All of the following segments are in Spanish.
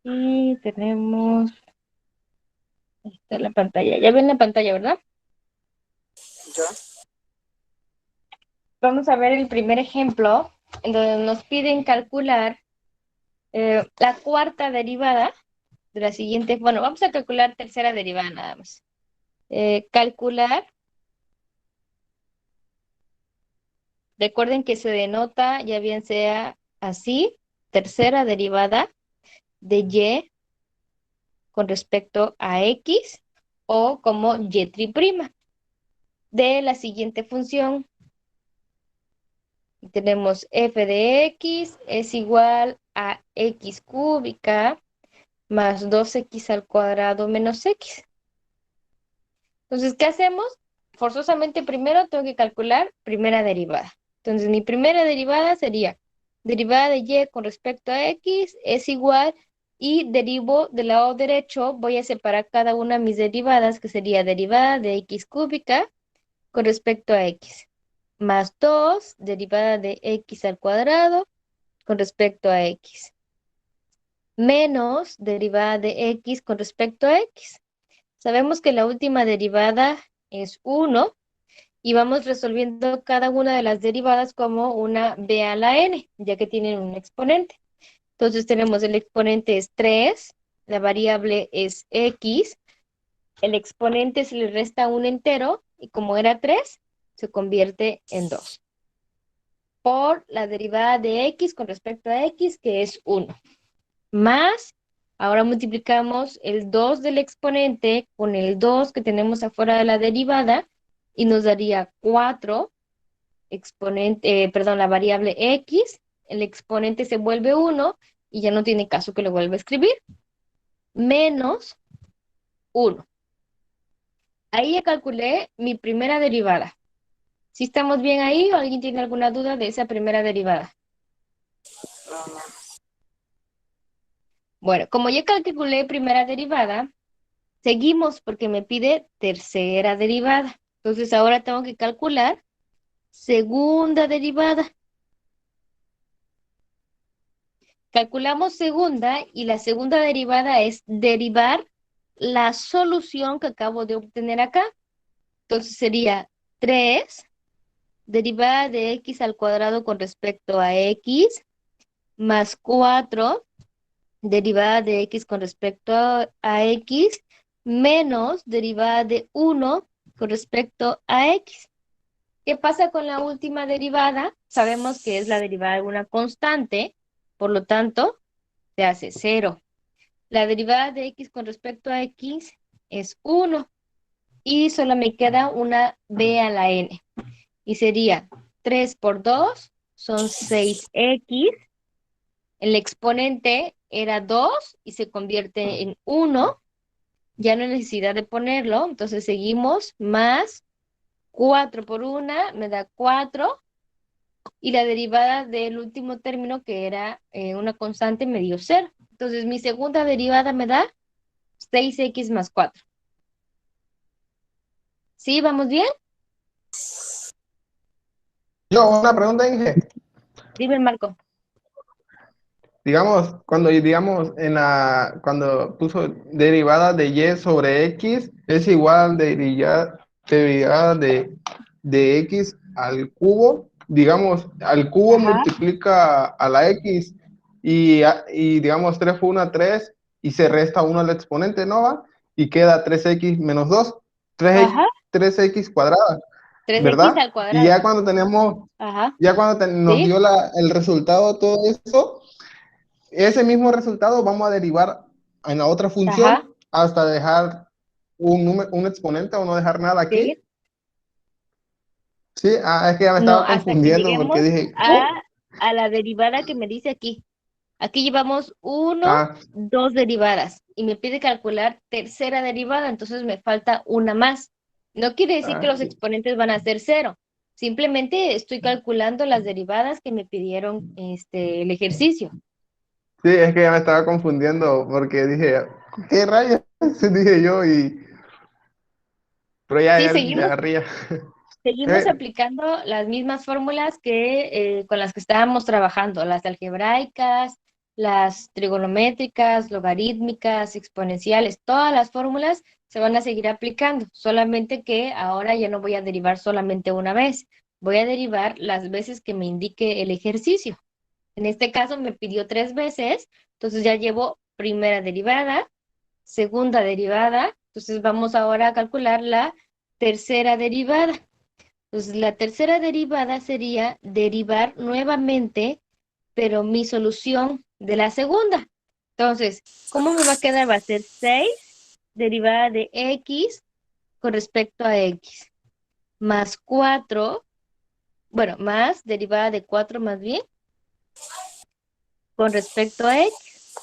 Y tenemos esta la pantalla. Ya ven la pantalla, ¿verdad? ¿Ya? Vamos a ver el primer ejemplo, en donde nos piden calcular la cuarta derivada de la siguiente. Bueno, vamos a calcular tercera derivada nada más. Calcular, recuerden que se denota, ya bien sea así, tercera derivada de y con respecto a x o como y prima de la siguiente función. Tenemos f de x es igual a x cúbica más 2x al cuadrado menos x. Entonces, ¿qué hacemos? Forzosamente primero tengo que calcular primera derivada. Entonces, mi primera derivada sería derivada de y con respecto a x es igual y derivo del lado derecho, voy a separar cada una de mis derivadas, que sería derivada de x cúbica con respecto a x, más 2 derivada de x al cuadrado con respecto a x, menos derivada de x con respecto a x. Sabemos que la última derivada es 1 y vamos resolviendo cada una de las derivadas como una b a la n, ya que tienen un exponente. Entonces tenemos el exponente es 3, la variable es x, el exponente se le resta un entero y como era 3 se convierte en 2 por la derivada de x con respecto a x, que es 1. Más, ahora multiplicamos el 2 del exponente con el 2 que tenemos afuera de la derivada y nos daría 4 exponente, perdón, la variable x, el exponente se vuelve 1 y ya no tiene caso que lo vuelva a escribir, menos 1. Ahí ya calculé mi primera derivada. ¿Si estamos bien ahí o alguien tiene alguna duda de esa primera derivada? No, no. Bueno, como ya calculé primera derivada, seguimos porque me pide tercera derivada. Entonces ahora tengo que calcular segunda derivada. Calculamos segunda y la segunda derivada es derivar la solución que acabo de obtener acá. Entonces sería 3 derivada de x al cuadrado con respecto a x más 4 derivada de x con respecto a x menos derivada de 1 con respecto a x. ¿Qué pasa con la última derivada? Sabemos que es la derivada de una constante, por lo tanto, se hace 0. La derivada de x con respecto a x es 1 y solo me queda una b a la n. Y sería 3 por 2 son 6x. El exponente era 2 y se convierte en 1. Ya no hay necesidad de ponerlo, entonces seguimos más 4 por 1 me da 4 y la derivada del último término que era una constante me dio 0. Entonces mi segunda derivada me da 6x más 4. ¿Sí? ¿Vamos bien? Yo, una pregunta, Inge. Dime, Marco. Digamos, cuando puso derivada de y sobre x es igual a derivada de x al cubo. Digamos, al cubo Ajá, multiplica a la x y digamos 3 por 1 3 y se resta 1 al exponente, ¿no va? Y queda 3x menos 2 ajá. 3x cuadrada, 3x ¿verdad? al Y cuadrado. ya cuando tenemos, Ajá, ya cuando nos ¿sí? dio el resultado, todo eso, ese mismo resultado vamos a derivar en la otra Ajá, función hasta dejar un exponente o no dejar nada aquí. sí. Sí, es que ya me No, estaba hasta que confundiendo porque lleguemos dije, a la derivada que me dice aquí. Aquí llevamos uno, ah, dos derivadas y me pide calcular tercera derivada, entonces me falta una más. No quiere decir que los sí. exponentes van a ser 0. Simplemente estoy calculando las derivadas que me pidieron el ejercicio. Sí, es que ya me estaba confundiendo porque dije, ¿qué rayos? Dije yo, pero ya, Sí, ya le seguimos, agarría. seguimos aplicando las mismas fórmulas que con las que estábamos trabajando, las algebraicas, las trigonométricas, logarítmicas, exponenciales, todas las fórmulas se van a seguir aplicando, solamente que ahora ya no voy a derivar solamente una vez, voy a derivar las veces que me indique el ejercicio. En este caso me pidió 3 veces, entonces ya llevo primera derivada, segunda derivada, entonces vamos ahora a calcular la tercera derivada. Entonces la tercera derivada sería derivar nuevamente, pero mi solución de la segunda. Entonces, ¿cómo me va a quedar? Va a ser 6 derivada de x con respecto a x, más 4, bueno, más derivada de 4 más bien, con respecto a x.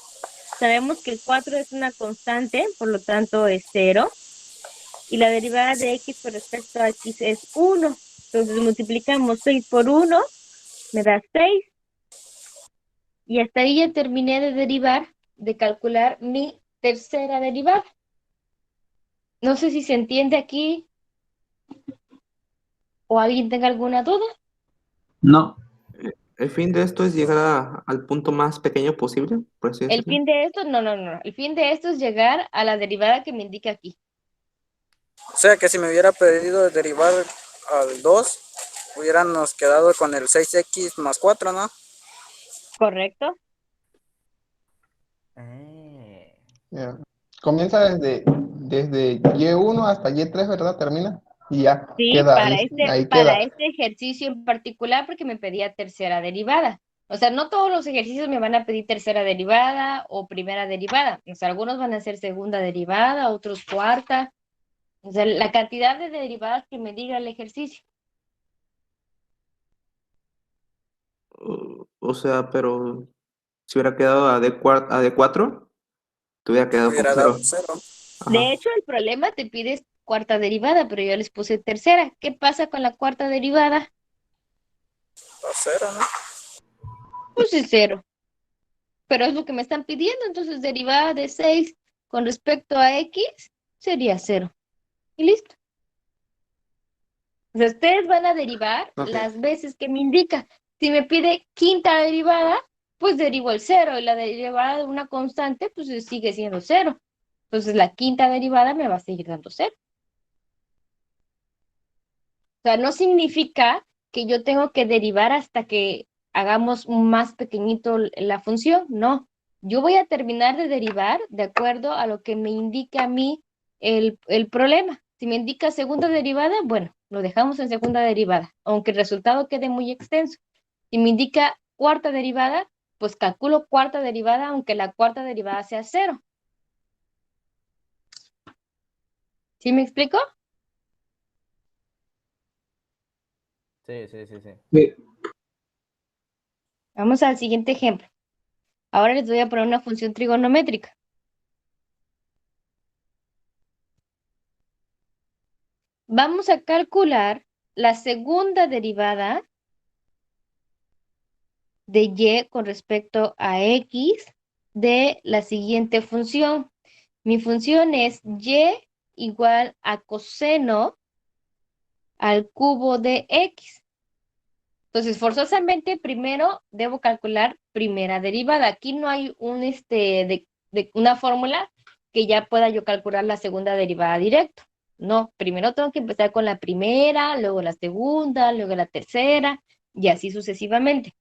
Sabemos que el 4 es una constante, por lo tanto es 0. Y la derivada de x con respecto a x es 1. Entonces multiplicamos 6 por 1, me da 6. Y hasta ahí ya terminé de derivar, de calcular mi tercera derivada. No sé si se entiende aquí o alguien tenga alguna duda. No. El fin de esto es llegar al punto más pequeño posible, por así El decirlo. fin de esto, no. El fin de esto es llegar a la derivada que me indica aquí. O sea que si me hubiera pedido derivar al 2, hubiéramos quedado con el 6x más 4, ¿no? ¿Correcto? Ya. Comienza desde Y1 hasta Y3, ¿verdad? Termina y ya Sí, queda ahí, ahí para queda. este ejercicio en particular, porque me pedía tercera derivada. O sea, no todos los ejercicios me van a pedir tercera derivada o primera derivada. O sea, algunos van a ser segunda derivada, otros cuarta. O sea, la cantidad de derivadas que me diga el ejercicio. O sea, pero si hubiera quedado a D4, te hubiera quedado con Hubiera dado 0. 0. De Ajá. hecho, el problema te pides cuarta derivada, pero yo les puse tercera. ¿Qué pasa con la cuarta derivada? A 0, ¿no? Pues es cero. Pero es lo que me están pidiendo. Entonces, derivada de 6 con respecto a x sería cero. Y listo. O sea, ustedes van a derivar Ok. las veces que me indica. Si me pide quinta derivada, pues derivo el cero. Y la derivada de una constante, pues sigue siendo cero. Entonces, la quinta derivada me va a seguir dando cero. O sea, no significa que yo tengo que derivar hasta que hagamos más pequeñito la función, no. Yo voy a terminar de derivar de acuerdo a lo que me indique a mí el problema. Si me indica segunda derivada, bueno, lo dejamos en segunda derivada, aunque el resultado quede muy extenso. Si me indica cuarta derivada, pues calculo cuarta derivada, aunque la cuarta derivada sea cero. ¿Sí me explico? Sí. Sí. Vamos al siguiente ejemplo. Ahora les voy a poner una función trigonométrica. Vamos a calcular la segunda derivada de y con respecto a x de la siguiente función. Mi función es y igual a coseno al cubo de x. Entonces, forzosamente, primero debo calcular primera derivada. Aquí no hay una fórmula que ya pueda yo calcular la segunda derivada directo. No, primero tengo que empezar con la primera, luego la segunda, luego la tercera, y así sucesivamente.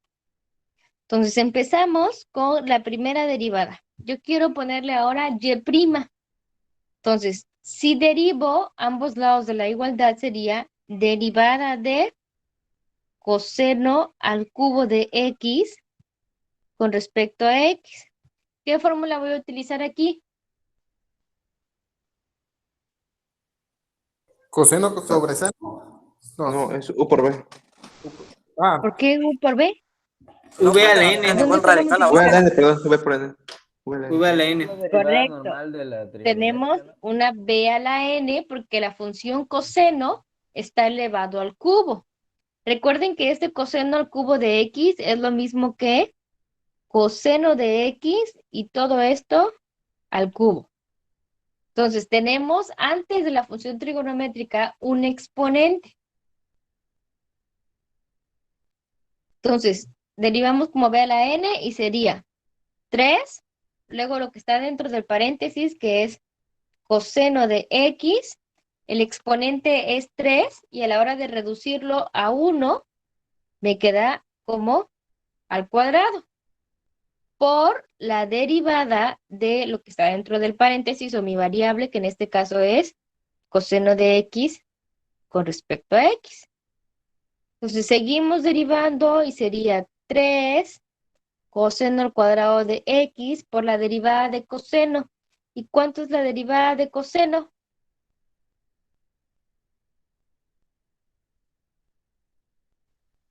Entonces, empezamos con la primera derivada. Yo quiero ponerle ahora y'. Entonces, si derivo ambos lados de la igualdad, sería derivada de coseno al cubo de x con respecto a x. ¿Qué fórmula voy a utilizar aquí? Coseno sobre seno. No. No, es U por B. Ah, ¿Por qué u por b? No V a la puede N. haber ¿Dónde ningún está la radical V a la abajo. multiplicación? N, perdón, V por N. V a la N. V a la N. La derivada Correcto. normal de la Tenemos trigonométrica, ¿no? una b a la n porque la función coseno está elevado al cubo. Recuerden que este coseno al cubo de x es lo mismo que coseno de x y todo esto al cubo. Entonces, tenemos antes de la función trigonométrica un exponente. Entonces, derivamos como b a la n y sería 3, luego lo que está dentro del paréntesis, que es coseno de x, el exponente es 3 y a la hora de reducirlo a 1, me queda como al cuadrado por la derivada de lo que está dentro del paréntesis o mi variable, que en este caso es coseno de x con respecto a x. Entonces seguimos derivando y sería 3 coseno al cuadrado de x por la derivada de coseno. ¿Y cuánto es la derivada de coseno?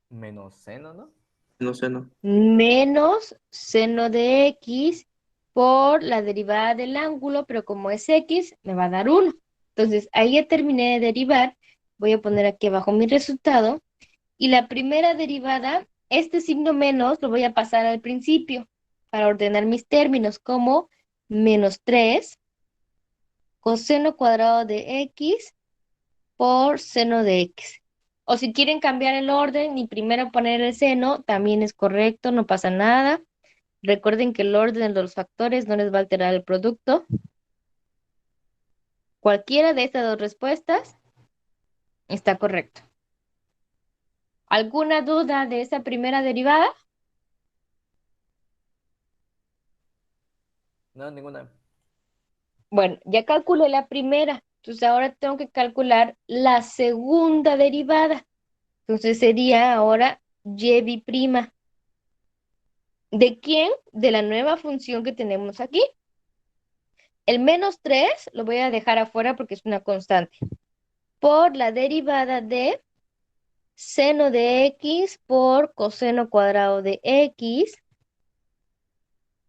Menos seno, ¿no? No sé, no. Menos seno de x por la derivada del ángulo, pero como es x, me va a dar 1. Entonces, ahí ya terminé de derivar. Voy a poner aquí abajo mi resultado. Y la primera derivada, este signo menos, lo voy a pasar al principio para ordenar mis términos, como menos 3 coseno cuadrado de x por seno de x. O si quieren cambiar el orden y primero poner el seno, también es correcto, no pasa nada. Recuerden que el orden de los factores no les va a alterar el producto. Cualquiera de estas dos respuestas está correcto. ¿Alguna duda de esa primera derivada? No, ninguna. Bueno, ya calculé la primera, entonces ahora tengo que calcular la segunda derivada. Entonces sería ahora y prima. ¿De quién? De la nueva función que tenemos aquí. El menos 3 lo voy a dejar afuera porque es una constante. Por la derivada de seno de x por coseno cuadrado de x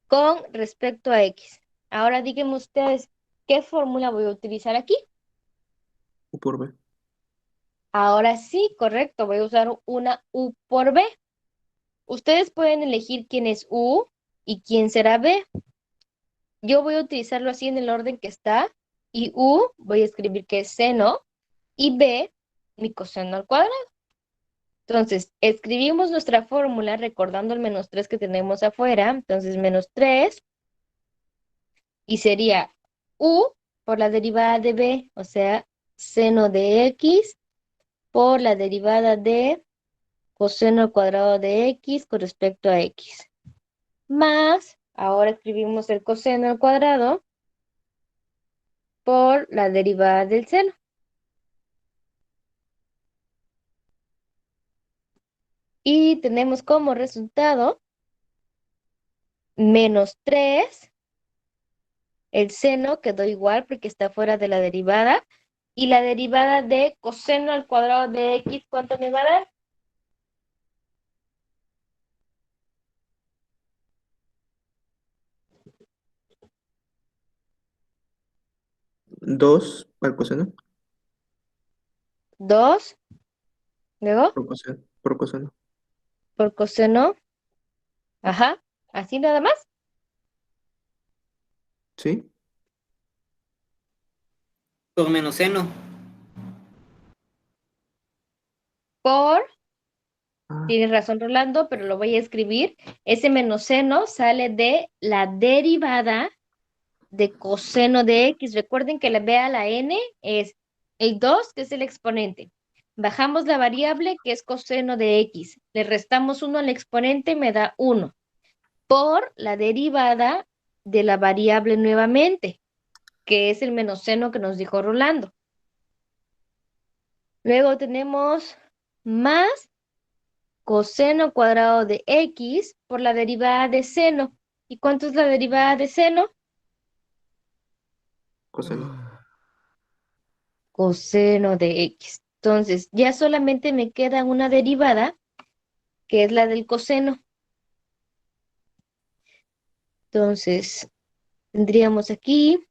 con respecto a x. Ahora díganme ustedes, ¿qué fórmula voy a utilizar aquí? U por B. Ahora sí, correcto, voy a usar una u por b. Ustedes pueden elegir quién es u y quién será b. Yo voy a utilizarlo así en el orden que está. Y u voy a escribir que es seno y b mi coseno al cuadrado. Entonces, escribimos nuestra fórmula recordando el menos 3 que tenemos afuera. Entonces, menos 3 y sería u por la derivada de b, o sea, seno de x por la derivada de coseno al cuadrado de x con respecto a x. Más, ahora escribimos el coseno al cuadrado por la derivada del seno. Y tenemos como resultado menos 3. El seno quedó igual porque está fuera de la derivada. Y la derivada de coseno al cuadrado de x, ¿cuánto me va a dar? 2 al coseno. 2. Luego, Por coseno. Por coseno. por coseno. Ajá. Así nada más. ¿Sí? Por menos seno. Por, Ah, tienes razón, Rolando, pero lo voy a escribir. Ese menos seno sale de la derivada de coseno de x. Recuerden que la b a la n es el 2, que es el exponente. Bajamos la variable, que es coseno de x. Le restamos 1 al exponente, me da 1. Por la derivada de la variable nuevamente, que es el menos seno que nos dijo Rolando. Luego tenemos más coseno cuadrado de x por la derivada de seno. ¿Y cuánto es la derivada de seno? coseno. Coseno de x. Entonces, ya solamente me queda una derivada, que es la del coseno. Entonces, tendríamos aquí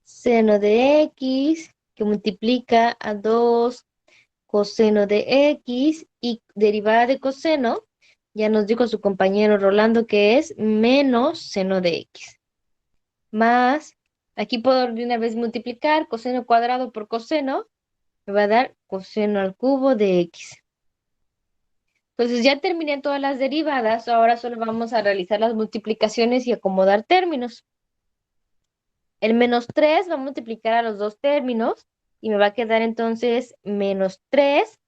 seno de x, que multiplica a 2 coseno de x, y derivada de coseno, ya nos dijo su compañero Rolando que es menos seno de x. Más, aquí puedo de una vez multiplicar coseno cuadrado por coseno, me va a dar coseno al cubo de x. Entonces ya terminé todas las derivadas, ahora solo vamos a realizar las multiplicaciones y acomodar términos. El -3 va a multiplicar a los dos términos y me va a quedar entonces -3.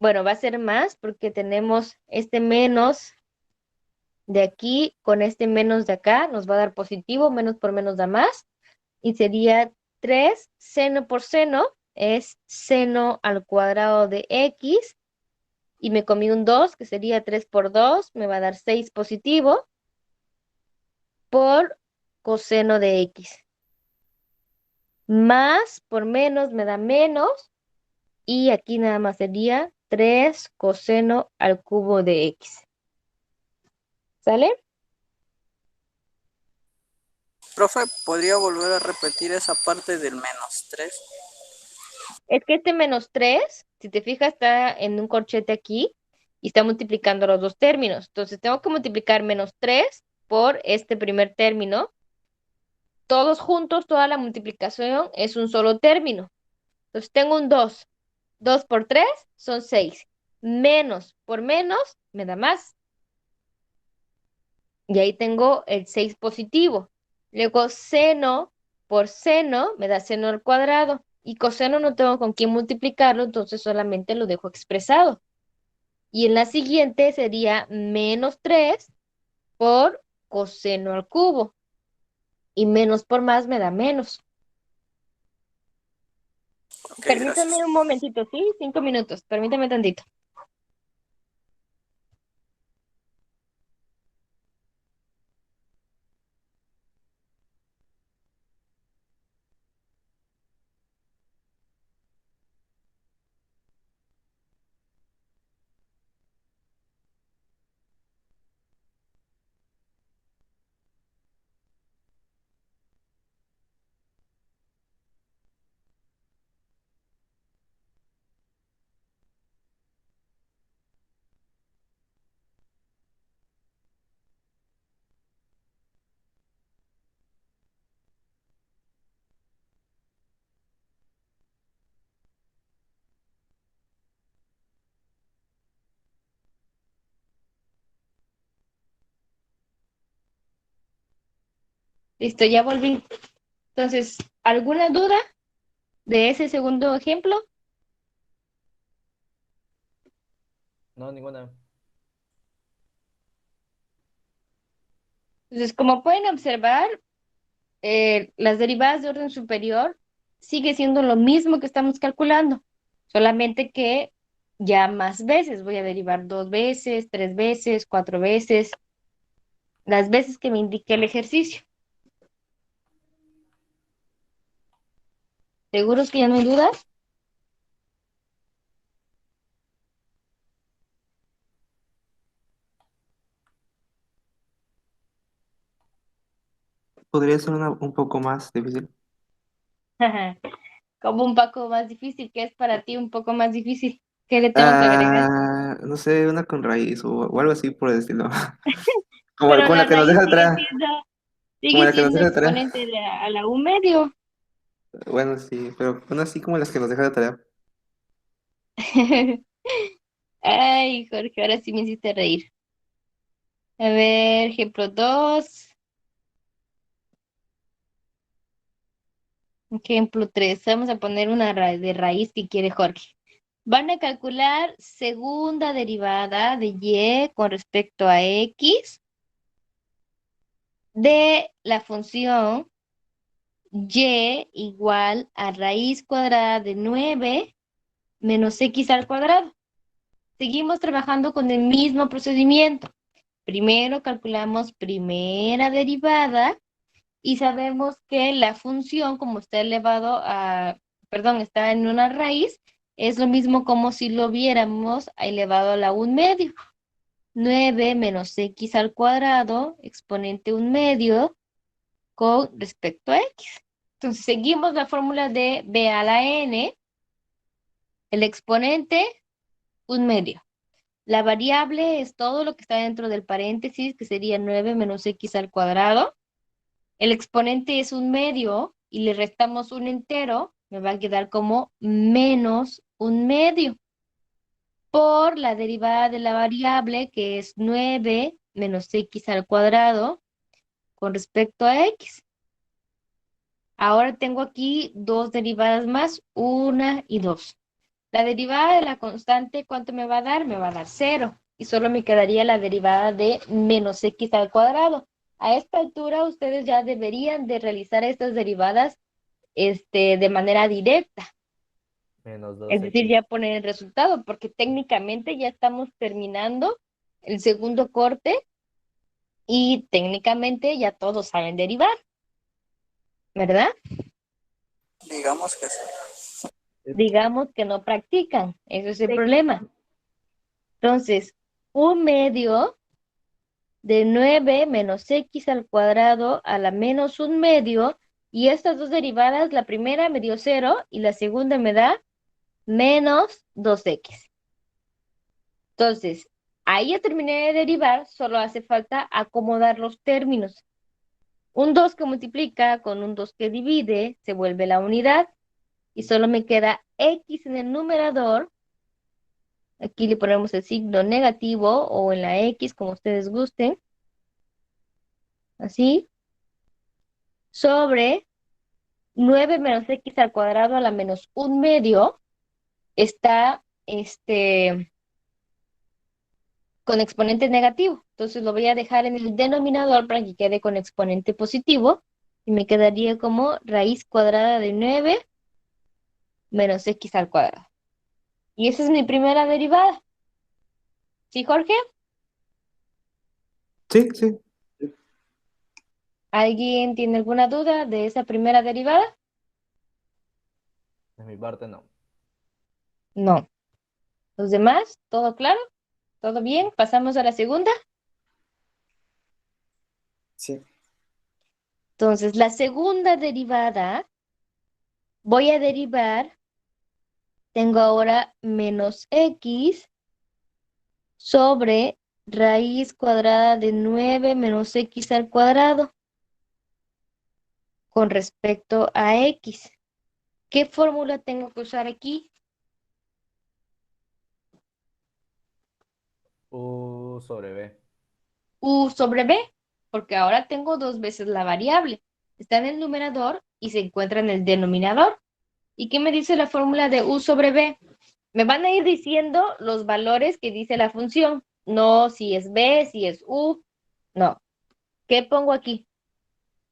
Bueno, va a ser más porque tenemos este menos de aquí con este menos de acá, nos va a dar positivo, menos por menos da más, y sería 3 seno por seno, es seno al cuadrado de x, y me comí un 2, que sería 3 por 2, me va a dar 6 positivo, por coseno de x. Más por menos me da menos, y aquí nada más sería 3 coseno al cubo de x. ¿Sale? Profe, ¿podría volver a repetir esa parte del -3? Es que este -3, si te fijas, está en un corchete aquí y está multiplicando los dos términos. Entonces tengo que multiplicar -3 por este primer término. Todos juntos, toda la multiplicación es un solo término. Entonces tengo un 2. 2 por 3 son 6. Menos por menos me da más. Y ahí tengo el 6 positivo. Luego seno por seno me da seno al cuadrado. Y coseno no tengo con quién multiplicarlo, entonces solamente lo dejo expresado. Y en la siguiente sería -3 por coseno al cubo. Y menos por más me da menos. Ok, Permítame gracias. un momentito, ¿sí? 5 minutos. Permítame tantito. Listo, ya volví. Entonces, ¿alguna duda de ese segundo ejemplo? No, ninguna. Entonces, como pueden observar, las derivadas de orden superior sigue siendo lo mismo que estamos calculando, solamente que ya más veces voy a derivar 2 veces, 3 veces, 4 veces, las veces que me indique el ejercicio. ¿Seguros que ya no hay dudas? Podría ser un poco más difícil. Como un poco más difícil, ¿qué es para ti un poco más difícil? ¿Qué le tengo que agregar? No sé, una con raíz o algo así por el estilo. Como, Pero como la la que nos raíz deja de tarea. Como sigue la que nos siendo deja de tarea. exponente a la U medio. Bueno, sí, pero una así como las que nos deja de tarea. Ay, Jorge, ahora sí me hiciste reír. A ver, ejemplo 2. Ejemplo 3. Vamos a poner una de raíz que quiere Jorge. Van a calcular segunda derivada de y con respecto a x de la función y igual a raíz cuadrada de 9 menos x al cuadrado. Seguimos trabajando con el mismo procedimiento. Primero calculamos primera derivada y sabemos que la función, como está elevado a, perdón, está en una raíz, es lo mismo como si lo viéramos elevado a la 1/2. 9 menos x al cuadrado, exponente 1/2, con respecto a x. Entonces, seguimos la fórmula de b a la n, el exponente 1/2. La variable es todo lo que está dentro del paréntesis, que sería 9 menos x al cuadrado. El exponente es 1/2 y le restamos un entero, me va a quedar como -1/2. por la derivada de la variable, que es 9 menos x al cuadrado con respecto a x. Ahora tengo aquí dos derivadas más, 1 y 2. La derivada de la constante, ¿cuánto me va a dar? Me va a dar 0. Y solo me quedaría la derivada de menos x al cuadrado. A esta altura, ustedes ya deberían de realizar estas derivadas de manera directa. Menos Es decir, ya 2x. poner el resultado, porque técnicamente ya estamos terminando el segundo corte y técnicamente ya todos saben derivar, ¿verdad? Digamos que sí. Digamos que no practican, ese es el problema. Entonces, 1/2 de 9 menos x al cuadrado a la menos 1/2, y estas dos derivadas, la primera me dio 0 y la segunda me da menos 2x. Entonces, ahí ya terminé de derivar, solo hace falta acomodar los términos. Un 2 que multiplica con un 2 que divide se vuelve la unidad y solo me queda x en el numerador. Aquí le ponemos el signo negativo o en la x, como ustedes gusten. Así. Sobre 9 menos x al cuadrado a la menos 1/2 está con exponente negativo. Entonces lo voy a dejar en el denominador para que quede con exponente positivo. Y me quedaría como raíz cuadrada de 9 menos x al cuadrado. Y esa es mi primera derivada. ¿Sí, Jorge? Sí, sí. ¿Alguien tiene alguna duda de esa primera derivada? De mi parte, no. No. ¿Los demás? ¿Todo claro? ¿Todo bien? ¿Pasamos a la segunda? Sí. Entonces, la segunda derivada, voy a derivar, tengo ahora menos x sobre raíz cuadrada de 9 menos x al cuadrado con respecto a x. ¿Qué fórmula tengo que usar aquí? U sobre B. U sobre b, porque ahora tengo dos veces la variable. Está en el numerador y se encuentra en el denominador. ¿Y qué me dice la fórmula de u sobre b? Me van a ir diciendo los valores que dice la función. No si es b, si es u. No. ¿Qué pongo aquí?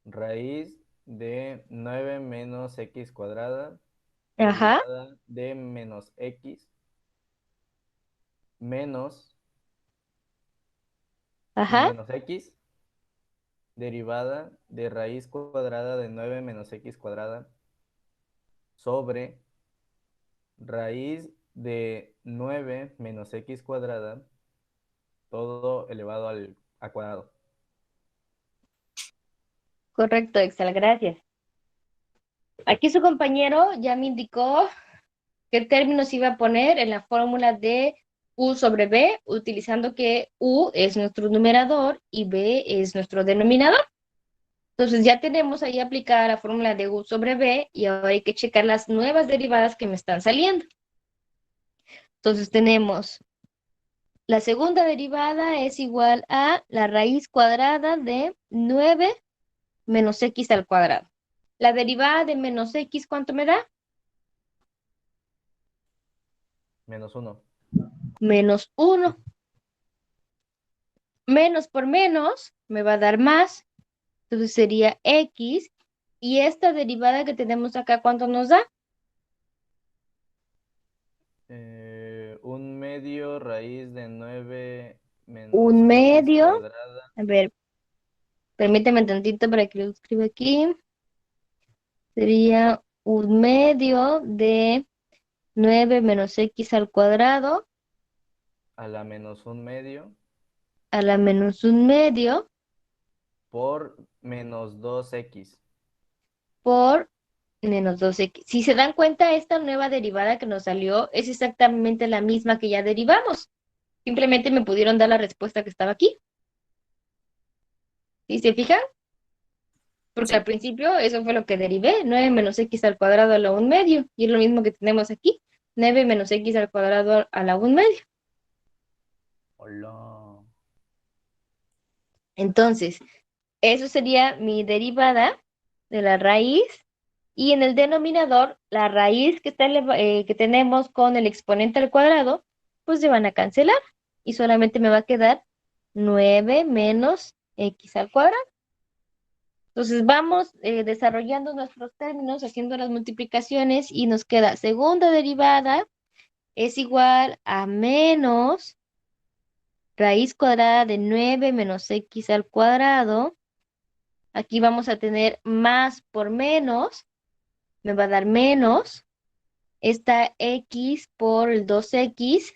Raíz de 9 menos x cuadrada, Ajá, derivada de menos x, menos ajá. menos x, derivada de raíz cuadrada de 9 menos x cuadrada, sobre raíz de 9 menos x cuadrada, todo elevado al cuadrado. Correcto, Excel, gracias. Aquí su compañero ya me indicó qué términos iba a poner en la fórmula de u sobre b, utilizando que u es nuestro numerador y b es nuestro denominador. Entonces ya tenemos ahí aplicada la fórmula de u sobre b y ahora hay que checar las nuevas derivadas que me están saliendo. Entonces tenemos la segunda derivada es igual a la raíz cuadrada de 9 menos x al cuadrado. La derivada de menos x, ¿cuánto me da? Menos 1. Menos 1. Menos por menos me va a dar más. Entonces sería x. Y esta derivada que tenemos acá, ¿cuánto nos da? 1/2 raíz de 9 Un menos x medio. cuadrada. A ver, permíteme tantito para que lo escriba aquí. Sería 1/2 de 9 menos x al cuadrado A la menos 1/2 a la menos 1/2 por menos 2x. por menos 2x. Si se dan cuenta, esta nueva derivada que nos salió es exactamente la misma que ya derivamos. Simplemente me pudieron dar la respuesta que estaba aquí. ¿Sí se fijan? Porque al Sí. principio eso fue lo que derivé, 9 menos x al cuadrado a la 1/2. Y es lo mismo que tenemos aquí, 9 menos x al cuadrado a la 1/2. Hola. Entonces, eso sería mi derivada de la raíz. Y en el denominador, la raíz que tenemos con el exponente al cuadrado, pues se van a cancelar. Y solamente me va a quedar 9 menos x al cuadrado. Entonces vamos desarrollando nuestros términos, haciendo las multiplicaciones y nos queda segunda derivada es igual a menos raíz cuadrada de 9 menos x al cuadrado. Aquí vamos a tener más por menos, me va a dar menos. Esta x por el 2x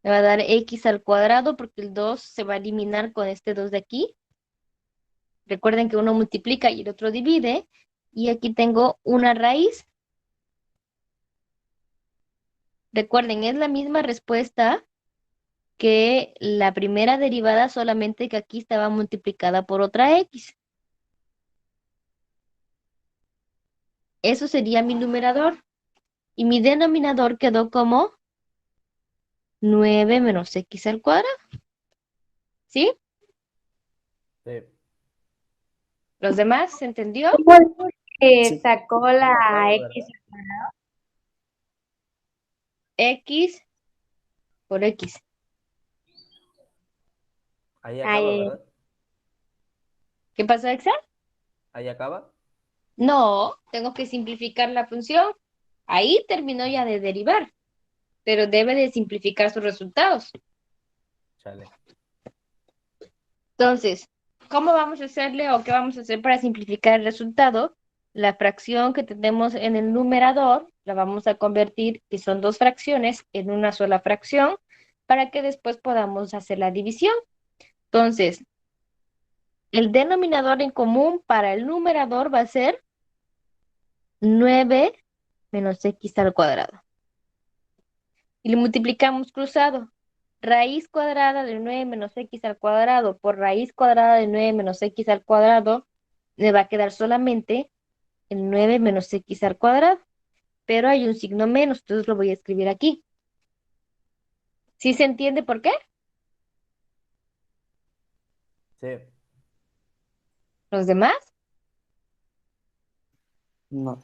me va a dar x al cuadrado porque el 2 se va a eliminar con este 2 de aquí. Recuerden que uno multiplica y el otro divide. Y aquí tengo una raíz. Recuerden, es la misma respuesta que la primera derivada, solamente que aquí estaba multiplicada por otra x. Eso sería mi numerador. Y mi denominador quedó como 9 menos x al cuadrado. ¿Sí? Sí. ¿Los demás se entendió? ¿Cómo Sí. sacó Ahí la acaba, X? ¿verdad? X por x. Ahí acaba, Ahí. ¿verdad? ¿Qué pasó, Excel? Ahí acaba. No, tengo que simplificar la función. Ahí terminó ya de derivar, pero debe de simplificar sus resultados. Chale. Entonces, ¿cómo vamos a hacerle o qué vamos a hacer para simplificar el resultado? La fracción que tenemos en el numerador la vamos a convertir, que son dos fracciones, en una sola fracción para que después podamos hacer la división. Entonces, el denominador en común para el numerador va a ser 9 menos x al cuadrado. Y le multiplicamos cruzado. Raíz cuadrada de 9 menos x al cuadrado por raíz cuadrada de 9 menos x al cuadrado me va a quedar solamente el 9 menos x al cuadrado. Pero hay un signo menos, entonces lo voy a escribir aquí. ¿Sí se entiende por qué? Sí. ¿Los demás? No.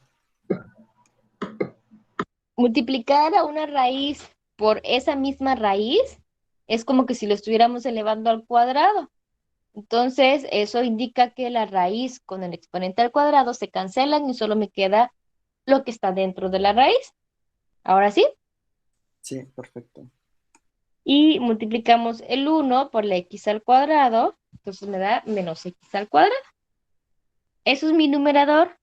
Multiplicar a una raíz por esa misma raíz es como que si lo estuviéramos elevando al cuadrado. Entonces, eso indica que la raíz con el exponente al cuadrado se cancelan y solo me queda lo que está dentro de la raíz. Ahora sí. Sí, perfecto. Y multiplicamos el 1 por la x al cuadrado. Entonces me da menos x al cuadrado. Eso es mi numerador.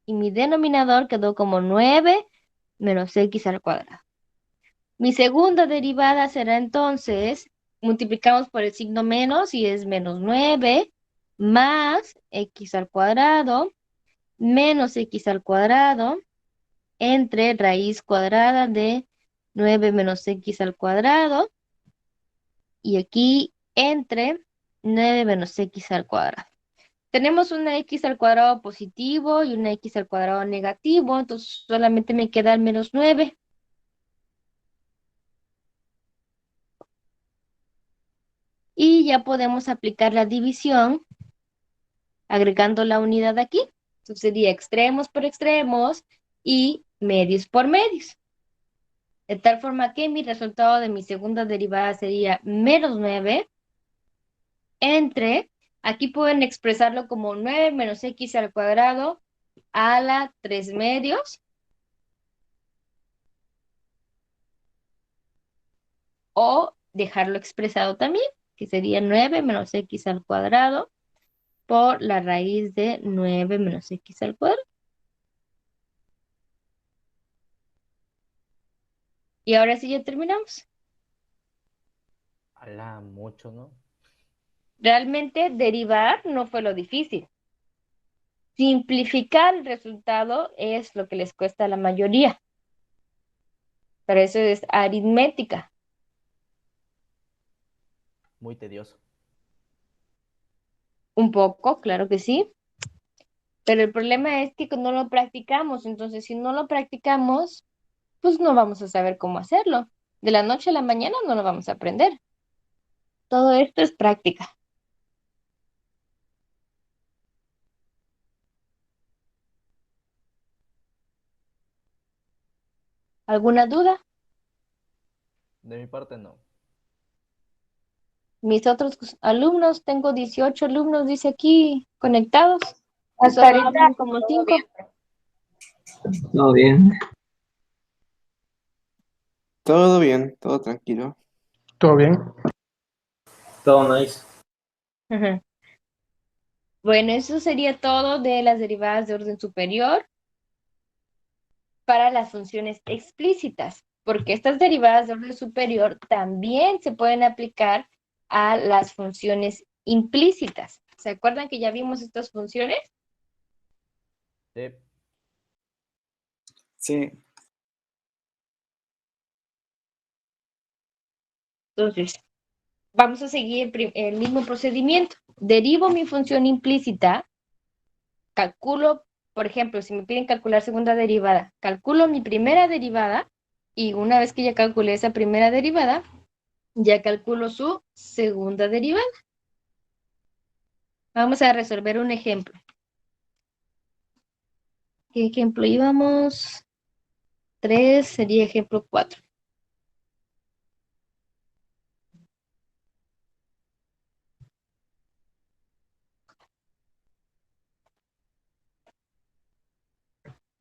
Y mi denominador quedó como 9 menos x al cuadrado. Mi segunda derivada será entonces, multiplicamos por el signo menos y es menos 9 más x al cuadrado menos x al cuadrado entre raíz cuadrada de 9 menos x al cuadrado y aquí entre 9 menos x al cuadrado. Tenemos una x al cuadrado positivo y una x al cuadrado negativo, entonces solamente me queda el menos 9. Y ya podemos aplicar la división agregando la unidad aquí. Entonces sería extremos por extremos y medios por medios. De tal forma que mi resultado de mi segunda derivada sería menos 9 entre, aquí pueden expresarlo como 9 menos x al cuadrado a la 3 medios o dejarlo expresado también, que sería 9 menos x al cuadrado por la raíz de 9 menos x al cuadrado. Y ahora sí ya terminamos. Ala, mucho, ¿no? Realmente derivar no fue lo difícil. Simplificar el resultado es lo que les cuesta a la mayoría. Pero eso es aritmética. Muy tedioso. Un poco, claro que sí. Pero el problema es que no lo practicamos. Entonces, si no lo practicamos, pues no vamos a saber cómo hacerlo. De la noche a la mañana no lo vamos a aprender. Todo esto es práctica. ¿Alguna duda? De mi parte, no. Mis otros alumnos, tengo 18 alumnos, dice aquí, conectados. Y Hasta solo ahorita hablan como 5. Todo bien. Todo bien, todo tranquilo. ¿Todo bien? Todo nice. Ujú. Bueno, eso sería todo de las derivadas de orden superior para las funciones explícitas, porque estas derivadas de orden superior también se pueden aplicar a las funciones implícitas. ¿Se acuerdan que ya vimos estas funciones? Sí. Sí. Entonces, vamos a seguir el mismo procedimiento. Derivo mi función implícita, calculo, por ejemplo, si me piden calcular segunda derivada, calculo mi primera derivada y una vez que ya calculé esa primera derivada, ya calculo su segunda derivada. Vamos a resolver un ejemplo. ¿Qué ejemplo íbamos? 3 sería ejemplo 4.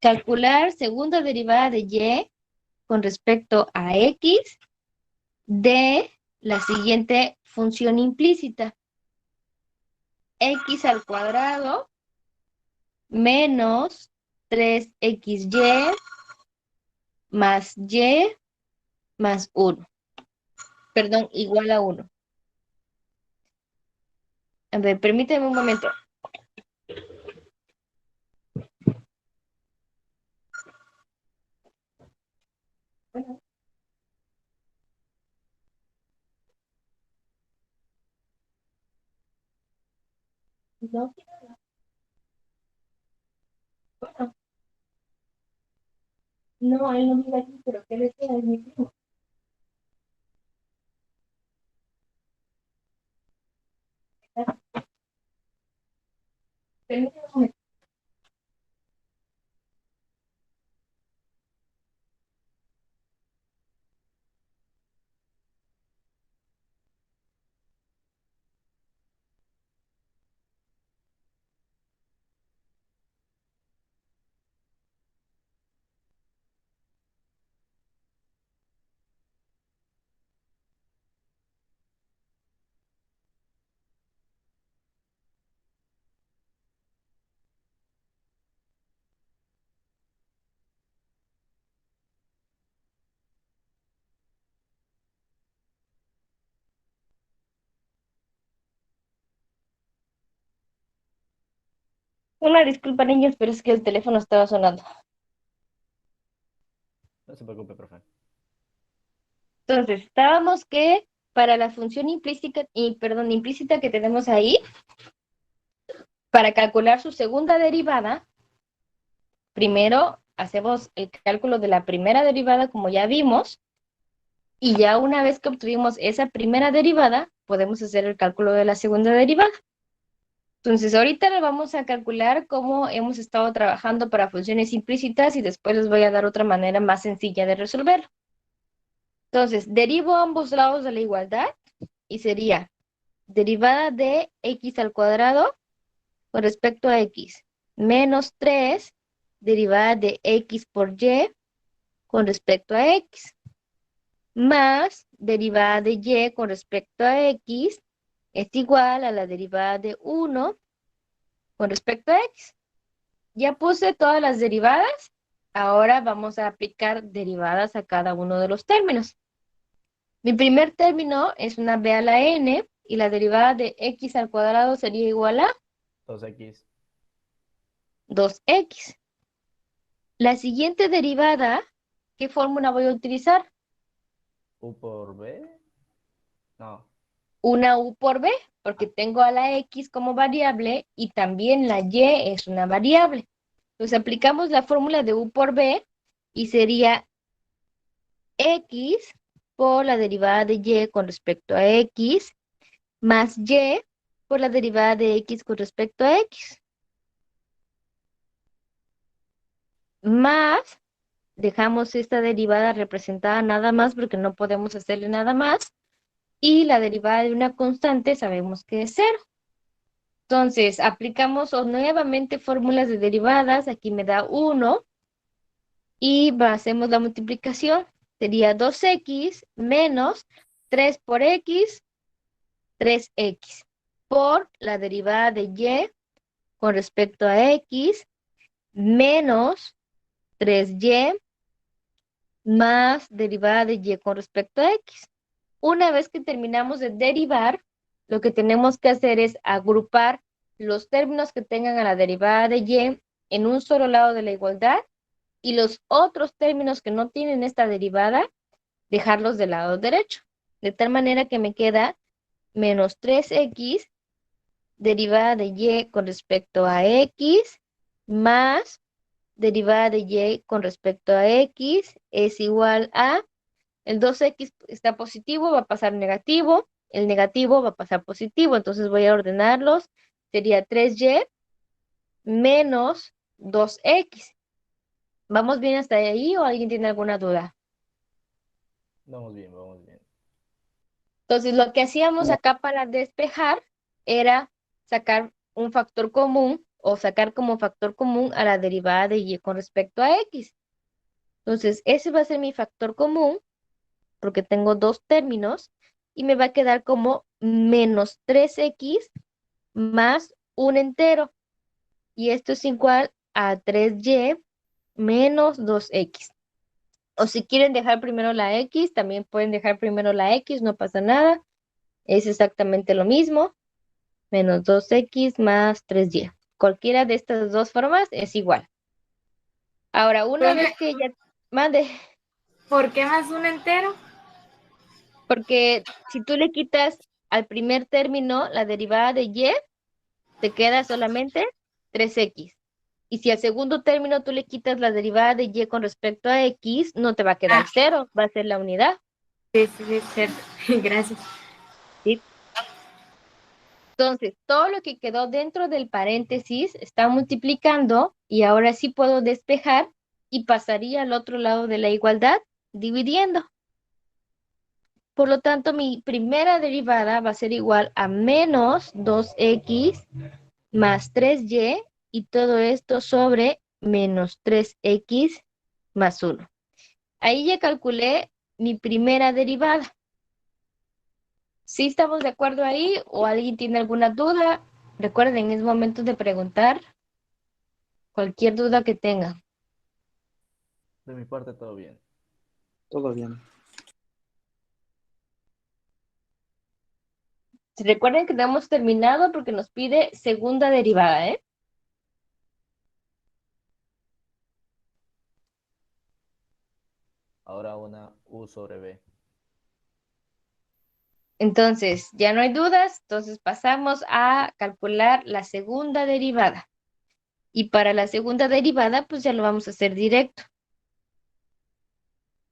Calcular segunda derivada de y con respecto a x de la siguiente función implícita. X al cuadrado menos 3xy más y más 1. Perdón, igual a 1. A ver, permíteme un momento. No, no, él no vive aquí, pero ¿qué le queda? Es mi primo. Permíteme un momento. Una disculpa, niños, pero es que el teléfono estaba sonando. No se preocupe, profe. Entonces, estábamos que para la función implícita, implícita que tenemos ahí, para calcular su segunda derivada, primero hacemos el cálculo de la primera derivada, como ya vimos, y ya una vez que obtuvimos esa primera derivada, podemos hacer el cálculo de la segunda derivada. Entonces, ahorita le vamos a calcular cómo hemos estado trabajando para funciones implícitas y después les voy a dar otra manera más sencilla de resolverlo. Entonces, derivo ambos lados de la igualdad y sería derivada de x al cuadrado con respecto a x menos 3 derivada de x por y con respecto a x más derivada de y con respecto a x es igual a la derivada de 1 con respecto a x. Ya puse todas las derivadas, ahora vamos a aplicar derivadas a cada uno de los términos. Mi primer término es una b a la n y la derivada de x al cuadrado sería igual a 2x. 2x. La siguiente derivada, ¿qué fórmula voy a utilizar? U por b. No. Una u por b, porque tengo a la x como variable y también la y es una variable. Entonces aplicamos la fórmula de u por b y sería x por la derivada de y con respecto a x más y por la derivada de x con respecto a x. Más, dejamos esta derivada representada nada más porque no podemos hacerle nada más. Y la derivada de una constante sabemos que es cero. Entonces, aplicamos nuevamente fórmulas de derivadas. Aquí me da 1 y hacemos la multiplicación. Sería 2x menos 3 por x, 3x, por la derivada de y con respecto a x, menos 3y más derivada de y con respecto a x. Una vez que terminamos de derivar, lo que tenemos que hacer es agrupar los términos que tengan a la derivada de y en un solo lado de la igualdad y los otros términos que no tienen esta derivada, dejarlos del lado derecho. De tal manera que me queda menos 3x derivada de y con respecto a x más derivada de y con respecto a x es igual a el 2x está positivo, va a pasar negativo, el negativo va a pasar positivo, entonces voy a ordenarlos, sería 3y menos 2x. ¿Vamos bien hasta ahí o alguien tiene alguna duda? Vamos bien, vamos bien. Entonces lo que hacíamos acá para despejar era sacar un factor común o sacar como factor común a la derivada de y con respecto a x. Entonces ese va a ser mi factor común porque tengo dos términos y me va a quedar como menos 3x más un entero. Y esto es igual a 3y menos 2x. O si quieren dejar primero la x, también pueden dejar primero la x, no pasa nada. Es exactamente lo mismo. Menos 2x más 3y. Cualquiera de estas dos formas es igual. Ahora, una Profe, vez que ya mande, ¿por qué más un entero? porque si tú le quitas al primer término la derivada de y, te queda solamente 3x. Y si al segundo término tú le quitas la derivada de y con respecto a x, no te va a Ah, quedar cero, va a ser la unidad. sí, sí, sí, es cierto. Gracias. ¿Sí? Entonces, todo lo que quedó dentro del paréntesis está multiplicando y ahora sí puedo despejar y pasaría al otro lado de la igualdad dividiendo. Por lo tanto, mi primera derivada va a ser igual a menos 2x más 3y y todo esto sobre menos 3x más 1. Ahí ya calculé mi primera derivada. ¿Sí estamos de acuerdo ahí o alguien tiene alguna duda? Recuerden, es momento de preguntar cualquier duda que tengan. De mi parte, todo bien. Todo bien. Recuerden que no hemos terminado porque nos pide segunda derivada, ¿eh? Ahora una u sobre b. Entonces, ya no hay dudas, entonces pasamos a calcular la segunda derivada. Y para la segunda derivada, pues ya lo vamos a hacer directo.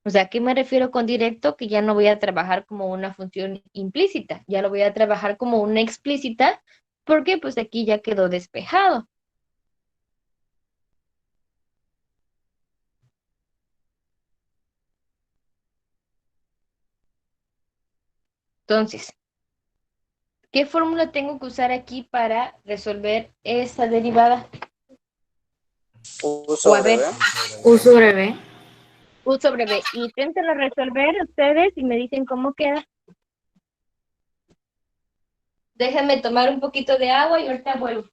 O sea, ¿a qué me refiero con directo? Que ya no voy a trabajar como una función implícita, ya lo voy a trabajar como una explícita, porque pues aquí ya quedó despejado. Entonces, ¿qué fórmula tengo que usar aquí para resolver esa derivada? U O a sobre ver, B. U sobre U b. sobre B. U sobre B. Inténtenlo resolver ustedes y me dicen cómo queda. Déjenme tomar un poquito de agua y ahorita vuelvo.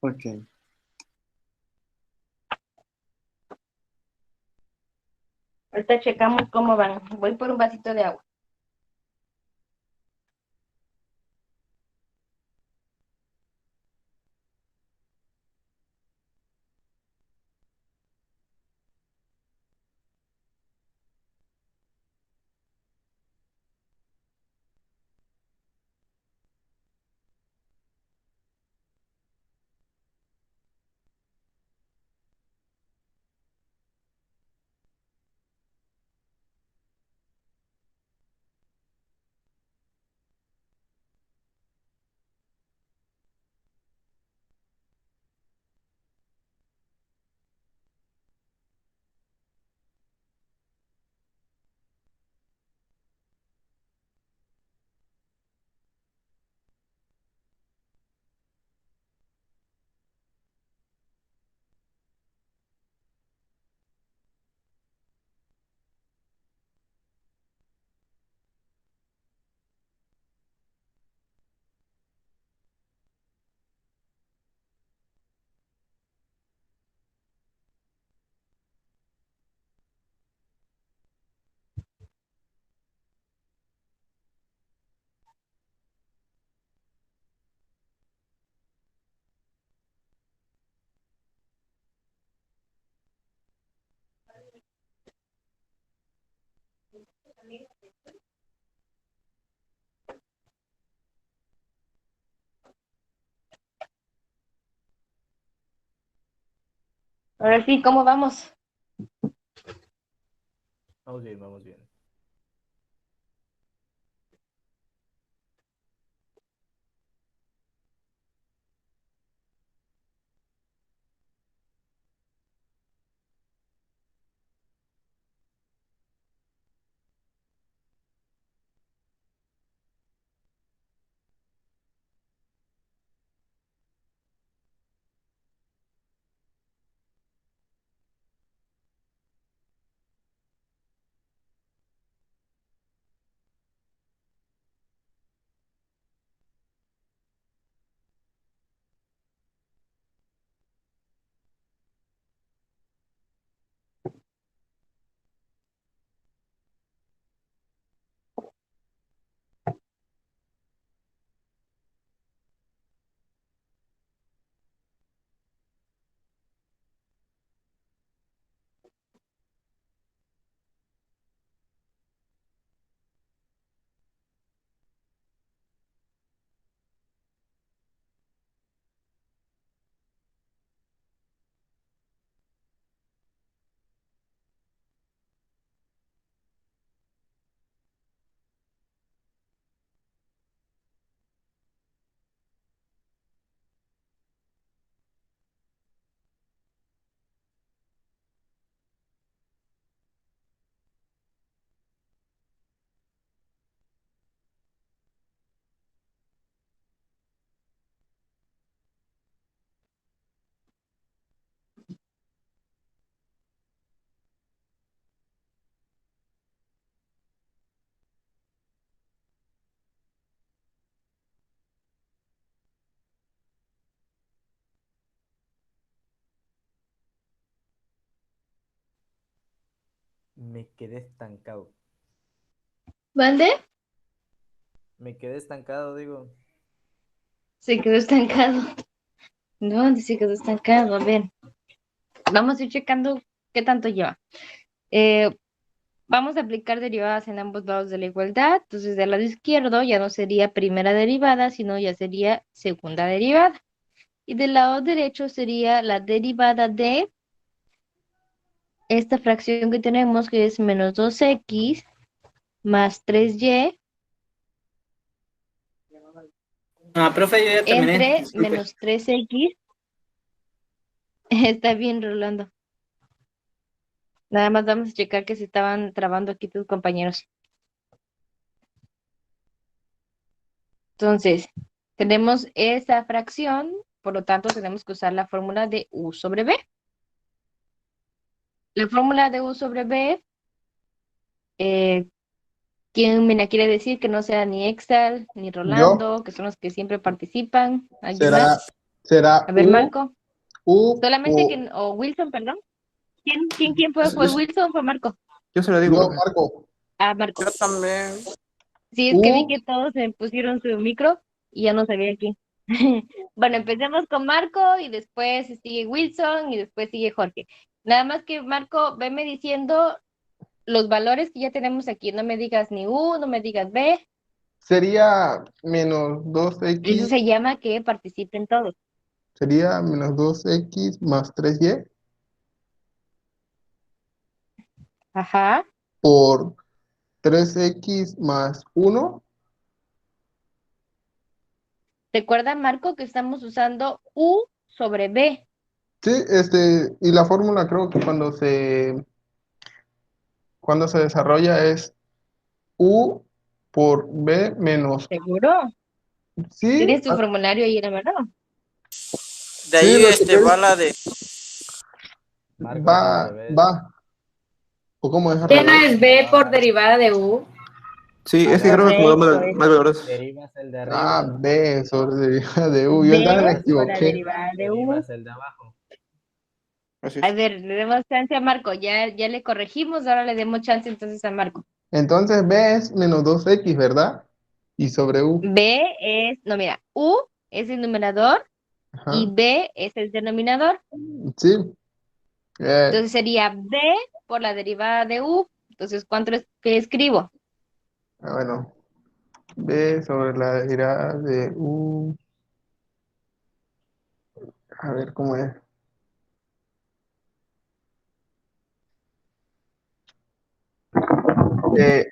Ok. Ahorita checamos cómo van. Voy por un vasito de agua. Ahora sí, ¿cómo vamos? Vamos bien, vamos bien. Me quedé estancado. ¿Mande? Me quedé estancado, digo. Se quedó estancado. ¿Dónde se quedó estancado? A ver, vamos a ir checando qué tanto lleva. Eh, Vamos a aplicar derivadas en ambos lados de la igualdad. Entonces, del lado izquierdo ya no sería primera derivada, sino ya sería segunda derivada. Y del lado derecho sería la derivada de esta fracción que tenemos, que es menos 2x más 3y Profe, yo ya terminé, entre disculpe. menos 3x. Está bien, Rolando. Nada más vamos a checar que se estaban trabando aquí tus compañeros. Entonces, tenemos esa fracción, por lo tanto tenemos que usar la fórmula de u sobre b. La fórmula de u sobre b, ¿quién me la quiere decir? Que no sea ni Exal ni Yo, Rolando, que son los que siempre participan. ¿Alguien será, más? será A ver, Marco. U Solamente por, que, o Wilson, perdón. ¿Quién fue? ¿Fue Wilson o fue Marco? Yo se lo digo, yo, profe. Marco, Ah, Marco. Yo también. Sí, es que vi U, que todos se pusieron su micro y ya no sabía quién. Bueno, empecemos con Marco y después sigue Wilson y después sigue Jorge. Nada más que Marco, veme diciendo los valores que ya tenemos aquí. No me digas ni U, no me digas B. sería menos Eso 2x, se llama que participen todos. sería menos 2x más 3y Ajá. por 3x más 1. Recuerda, Marco, que estamos usando U sobre B. Sí, y la fórmula creo que cuando se desarrolla es U por B menos, ¿Seguro? sí, ¿Tienes tu formulario ahí, la verdad? De sí, ahí lo que va la de. Marco es al revés. va, o cómo es al ¿Qué no revés. es B por Ah, derivada de U? Sí, es que creo que acomodó Correcto, mal, es mal valores. derivas el de Ah, arriba B sobre derivada de U, yo entonces me B por la equivoqué. derivada de U. derivas el de abajo. Así A es. ver, le demos chance a Marco. Ya le corregimos, ahora le demos chance entonces a Marco. Entonces B es menos 2x, ¿verdad? Y sobre U, B es, no, mira, U es el numerador y ajá, B es el denominador. sí, eh, Entonces sería B por la derivada de U. Entonces, ¿cuánto es que escribo? Bueno, B sobre la derivada de U. A ver cómo es. Eh,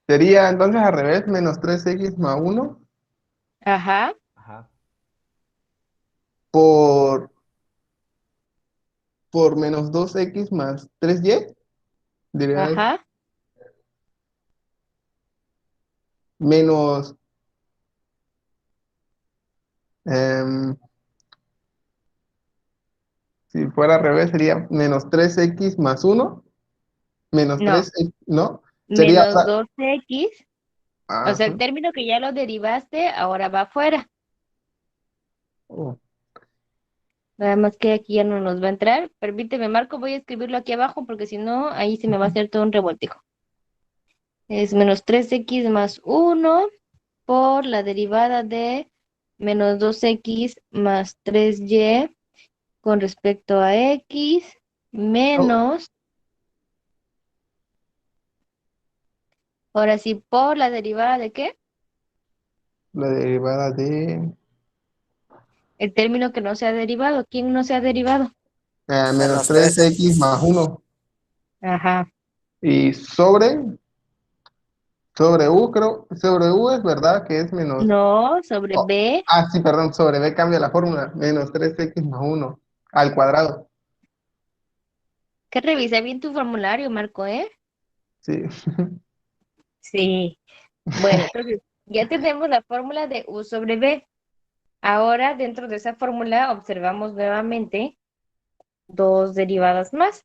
Sería entonces al revés, menos 3x más 1 Ajá, Ajá. por, por menos 2x más 3y. Derivada de ajá. menos, em, si fuera al revés, sería menos 3x más 1 menos No, 3x, ¿no? Sería, menos 2x. O sea, ajá, el término que ya lo derivaste, ahora va afuera. oh, Nada más que aquí ya no nos va a entrar. Permíteme, Marco, voy a escribirlo aquí abajo porque si no, ahí se me va a hacer todo un revoltijo. Es menos 3x más 1 por la derivada de menos 2x más 3y con respecto a x oh, menos, ahora sí, por la derivada de qué? la derivada de El término que no se ha derivado. ¿Quién no se ha derivado? menos Menos 3x 3x. más 1 Ajá. y sobre U, creo, sobre U es verdad que es menos, No, sobre oh, b. sí, perdón, sobre B cambia la fórmula, menos 3x más 1 al cuadrado, Que revisa bien tu formulario, Marco, ¿eh? sí. Sí. Bueno, entonces ya tenemos la fórmula de U sobre B. Ahora, dentro de esa fórmula, observamos nuevamente dos derivadas más.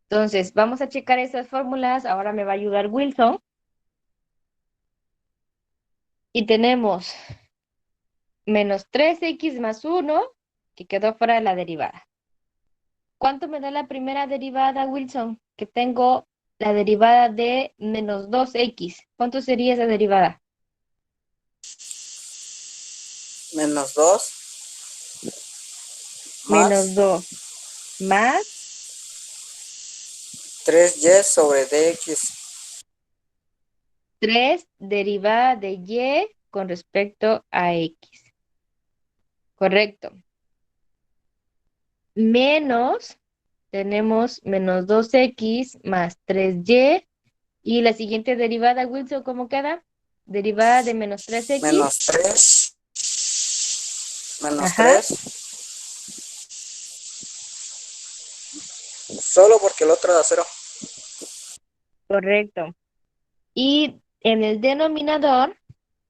Entonces, vamos a checar esas fórmulas. Ahora me va a ayudar Wilson. Y tenemos menos 3x más 1 que quedó fuera de la derivada. ¿Cuánto me da la primera derivada, Wilson? Que tengo la derivada de menos 2x. ¿Cuánto sería esa derivada? Menos 2 Menos más 2 más 3y sobre dx. 3 derivada de y con respecto a x. Correcto. Menos, tenemos menos 2x más 3y. Y la siguiente derivada, Wilson, ¿cómo queda? Derivada de menos 3x. Menos 3. Menos Ajá, 3. Solo porque el otro da 0. correcto. Y en el denominador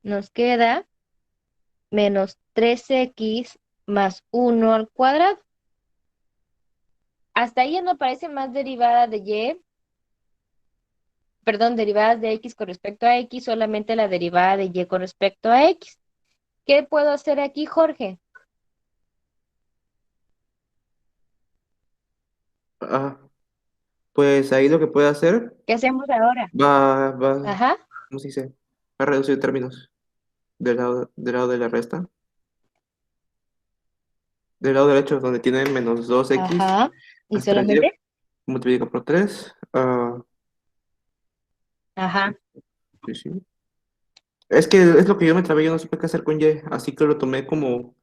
nos queda menos 3x más 1 al cuadrado. Hasta ahí ya no aparece más derivada de y, perdón, derivadas de x con respecto a x, solamente la derivada de y con respecto a x. ¿Qué puedo hacer aquí, Jorge? Ah, pues ahí lo que puede hacer ¿Qué hacemos ahora? va, Ajá, ¿cómo se dice? Va a reducir términos del lado de la resta. Del lado derecho, donde tiene menos 2x ajá. ¿Y más 3y solamente? multiplica por 3. Ajá. Sí, sí. Es que es lo que yo me trabé, yo no supe qué hacer con y, así que lo tomé como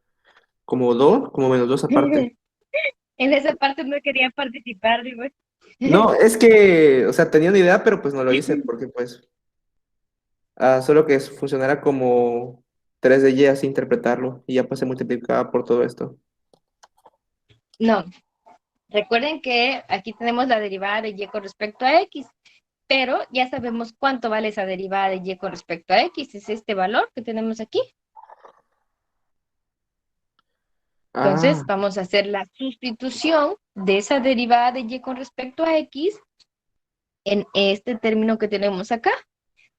menos 2 aparte. En esa parte no quería participar, digo. No, es que, o sea, tenía una idea, pero pues no lo hice, porque pues solo que funcionara como 3 de y, así interpretarlo, y ya pues se multiplicaba por todo esto. No, recuerden que aquí tenemos la derivada de y con respecto a x, pero ya sabemos cuánto vale esa derivada de y con respecto a x, es este valor que tenemos aquí. Ah, Entonces, vamos a hacer la sustitución de esa derivada de y con respecto a x en este término que tenemos acá,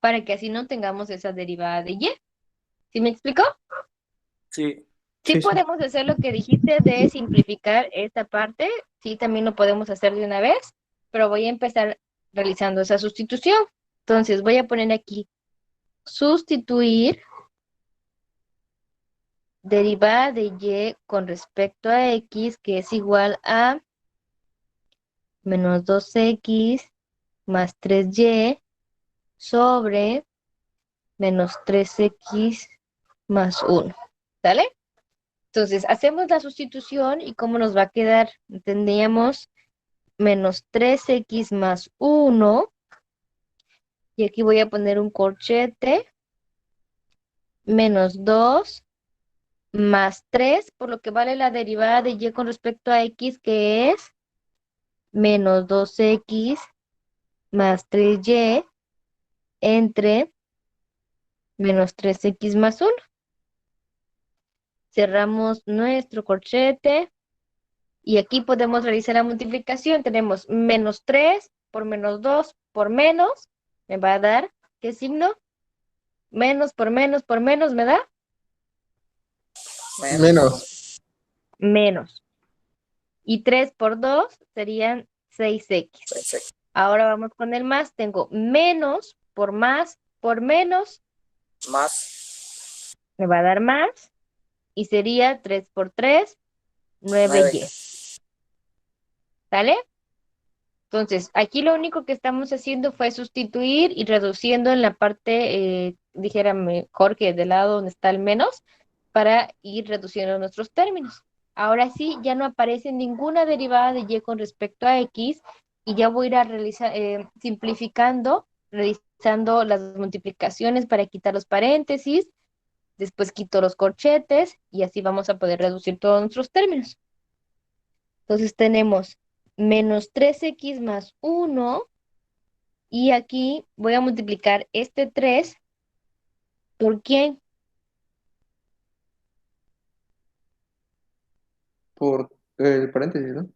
para que así no tengamos esa derivada de y. ¿Sí me explicó? Sí. Sí sí, sí. podemos hacer lo que dijiste de simplificar esta parte, sí también lo podemos hacer de una vez, pero voy a empezar realizando esa sustitución. Entonces voy a poner aquí sustituir derivada de y con respecto a x, que es igual a menos 2x más 3y sobre menos 3x más 1. ¿Sale? Entonces, hacemos la sustitución y ¿cómo nos va a quedar? Tendríamos menos 3x más 1. Y aquí voy a poner un corchete. Menos 2 más 3, por lo que vale la derivada de y con respecto a x, que es menos 2x más 3y entre menos 3x más 1. Cerramos nuestro corchete y aquí podemos realizar la multiplicación. Tenemos menos 3 por menos 2 por menos, me va a dar, ¿qué signo? Menos por menos por menos, ¿me da? Menos. Menos. Y 3 por 2 serían 6x. 6x. Ahora vamos con el más. Tengo menos por menos, Más me va a dar más. Y sería 3 por 3, 9y. 9y. ¿Sale? Entonces, aquí lo único que estamos haciendo fue sustituir y reduciendo en la parte, dijera mejor que del lado donde está el menos, para ir reduciendo nuestros términos. Ahora sí, ya no aparece ninguna derivada de y con respecto a x y ya voy a ir a realizar, simplificando, realizando las multiplicaciones para quitar los paréntesis, después quito los corchetes y así vamos a poder reducir todos nuestros términos. Entonces tenemos menos 3x más 1 y aquí voy a multiplicar este 3 por ¿quién? Por el paréntesis, ¿no?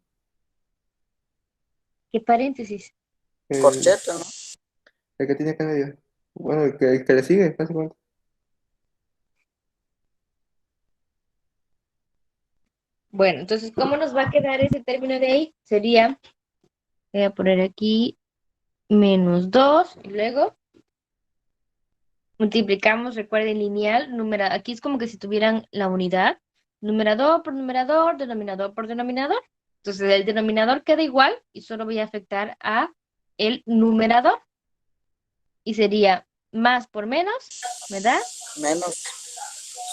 ¿Qué paréntesis? Corchete, ¿no? El que tiene acá en medio. Bueno, el que le sigue, básicamente. Bueno, entonces, ¿cómo nos va a quedar ese término de ahí? Sería, voy a poner aquí menos 2 y luego multiplicamos, recuerden, lineal, aquí es como que si tuvieran la unidad, numerador por numerador, denominador por denominador. Entonces, el denominador queda igual y solo voy a afectar a el numerador. Y sería más por menos, ¿verdad? Menos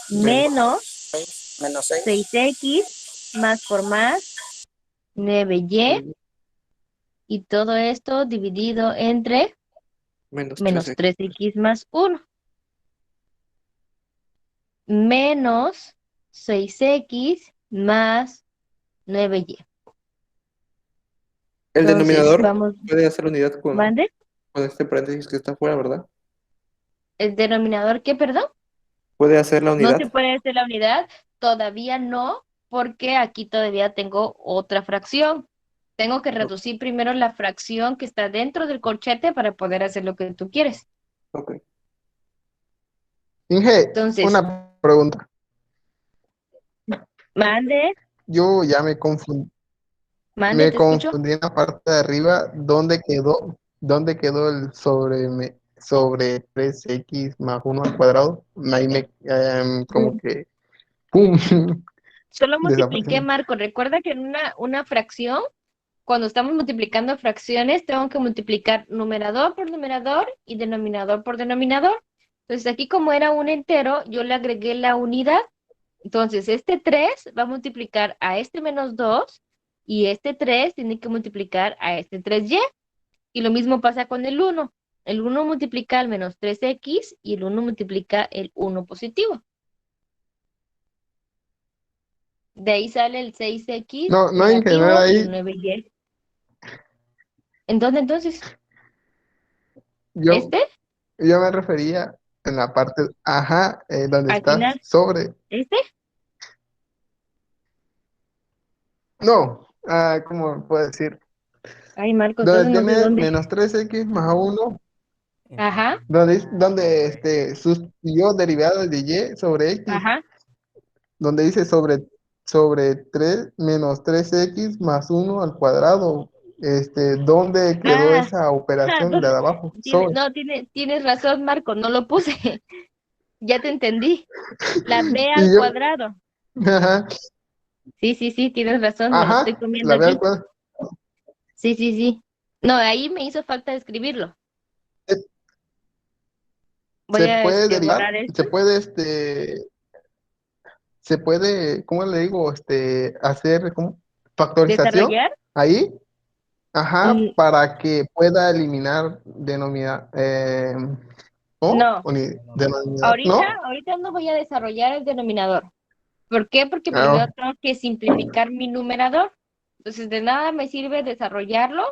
Menos menos 6. 6x, más por más, 9y, y todo esto dividido entre Menos menos 13. 3x más 1. Menos 6x más 9y. El Entonces, denominador vamos, puede hacer unidad ¿mande? con este paréntesis que está afuera, ¿verdad? ¿El denominador qué, perdón? Puede hacer la No se unidad. puede hacer la unidad, todavía no, porque aquí todavía tengo otra fracción. Tengo que reducir primero la fracción que está dentro del corchete para poder hacer lo que tú quieres. Ok. Inge, Entonces, una pregunta. mande, Yo ya me te escucho. confundí en la parte de arriba. ¿Dónde quedó el sobre 3x más 1 al cuadrado? Ahí como que, ¡pum! Solo multipliqué, Desapareció. Marco. Recuerda que en una fracción, cuando estamos multiplicando fracciones, tengo que multiplicar numerador por numerador y denominador por denominador. Entonces, aquí como era un entero, yo le agregué la unidad. Entonces, este 3 va a multiplicar a este menos 2 y este 3 tiene que multiplicar a este 3y. Y lo mismo pasa con el 1. El 1 multiplica al menos 3x y el 1 multiplica el 1 positivo. De ahí sale el 6x No, no, Inge, no era negativo y el ahí. 9y. ¿En dónde entonces? Yo, ¿Este? yo me refería en la parte, ajá, donde ¿Al está final? sobre. ¿Este? No, ¿cómo puedo decir? Ay, Marco, Donde entonces no sé tiene dónde. menos 3x más 1, Ajá, donde sustituyó derivada de y sobre x, ajá. donde dice sobre 3 menos 3x más 1 al cuadrado. ¿Dónde quedó Ah, esa operación de abajo? Sobre. no, tienes razón, Marco, no lo puse. Ya te entendí. La b al Y yo, cuadrado. ajá, Sí, tienes razón, me lo estoy ajá, comiendo la ve al aquí. cuadrado. Sí. No, ahí me hizo falta escribirlo. Se, Voy se a puede derivar, borrar esto. se puede, ¿cómo le digo? Hacer ¿cómo? Factorización Desarrollar. ahí, ajá, Mm, para que pueda eliminar ¿cómo? no, Denominador, ¿no? ahorita no voy a desarrollar el denominador. ¿Por qué? Porque primero Ah, tengo que simplificar mi numerador. Entonces, de nada me sirve desarrollarlo,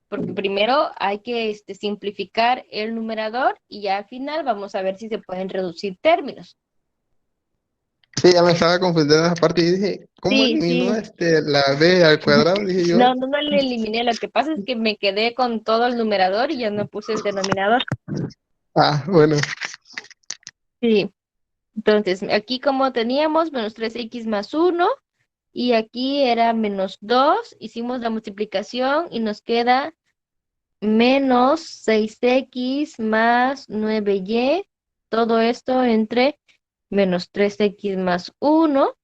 porque primero hay que simplificar el numerador y ya al final vamos a ver si se pueden reducir términos. sí, ya me estaba confundiendo esa parte y dije, ¿cómo Sí, eliminó sí. la b al cuadrado? Dije yo. No le eliminé. Lo que pasa es que me quedé con todo el numerador y ya no puse el denominador. Ah, bueno. Sí. Entonces, aquí como teníamos menos 3x más 1 y aquí era menos 2, hicimos la multiplicación y nos queda menos 6x más 9y, todo esto entre menos 3x más 1,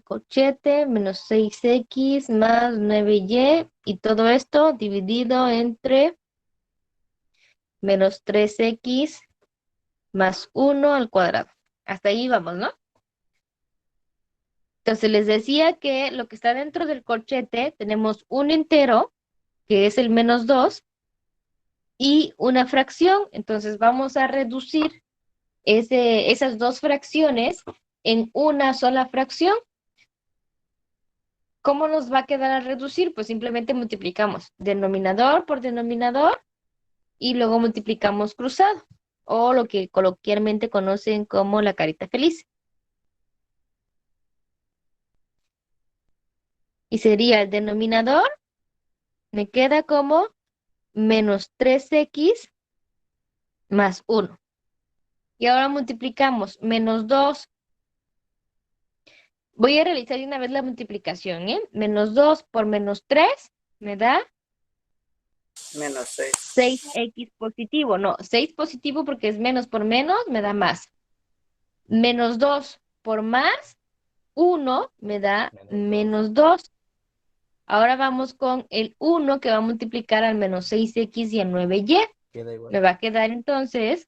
corchete, menos 6x más 9y, y todo esto dividido entre menos 3x más 1 al cuadrado. Hasta ahí vamos, ¿no? Entonces les decía que lo que está dentro del corchete tenemos un entero, que es el menos 2, y una fracción. Entonces vamos a reducir esas dos fracciones en una sola fracción. ¿Cómo nos va a quedar a reducir? Pues simplemente multiplicamos denominador por denominador y luego multiplicamos cruzado, o lo que coloquialmente conocen como la carita feliz. Y sería el denominador, me queda como menos 3x más 1. Y ahora multiplicamos menos 2. Voy a realizar de una vez la multiplicación, ¿eh? Menos 2 por menos 3 me da Menos 6. 6x positivo. No, 6 positivo porque es menos por menos, me da más. Menos 2 por más 1 me da menos 2. Ahora vamos con el 1 que va a multiplicar al menos 6x y al 9y. Queda igual. Me va a quedar entonces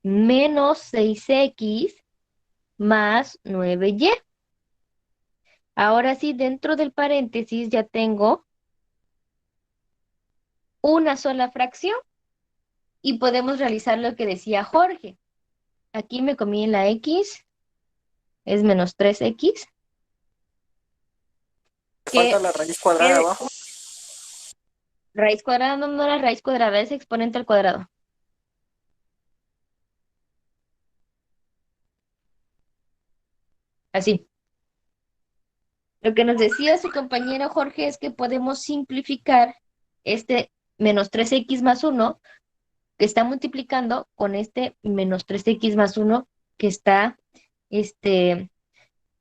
menos 6x más 9y. Ahora sí, dentro del paréntesis ya tengo una sola fracción y podemos realizar lo que decía Jorge. Aquí me comí en la x, es menos 3x. Falta Que la raíz cuadrada quede abajo. raíz cuadrada, no, no la raíz cuadrada, es exponente al cuadrado. Así. Lo que nos decía su compañero Jorge es que podemos simplificar este menos 3x más 1 que está multiplicando con este menos 3x más 1 que está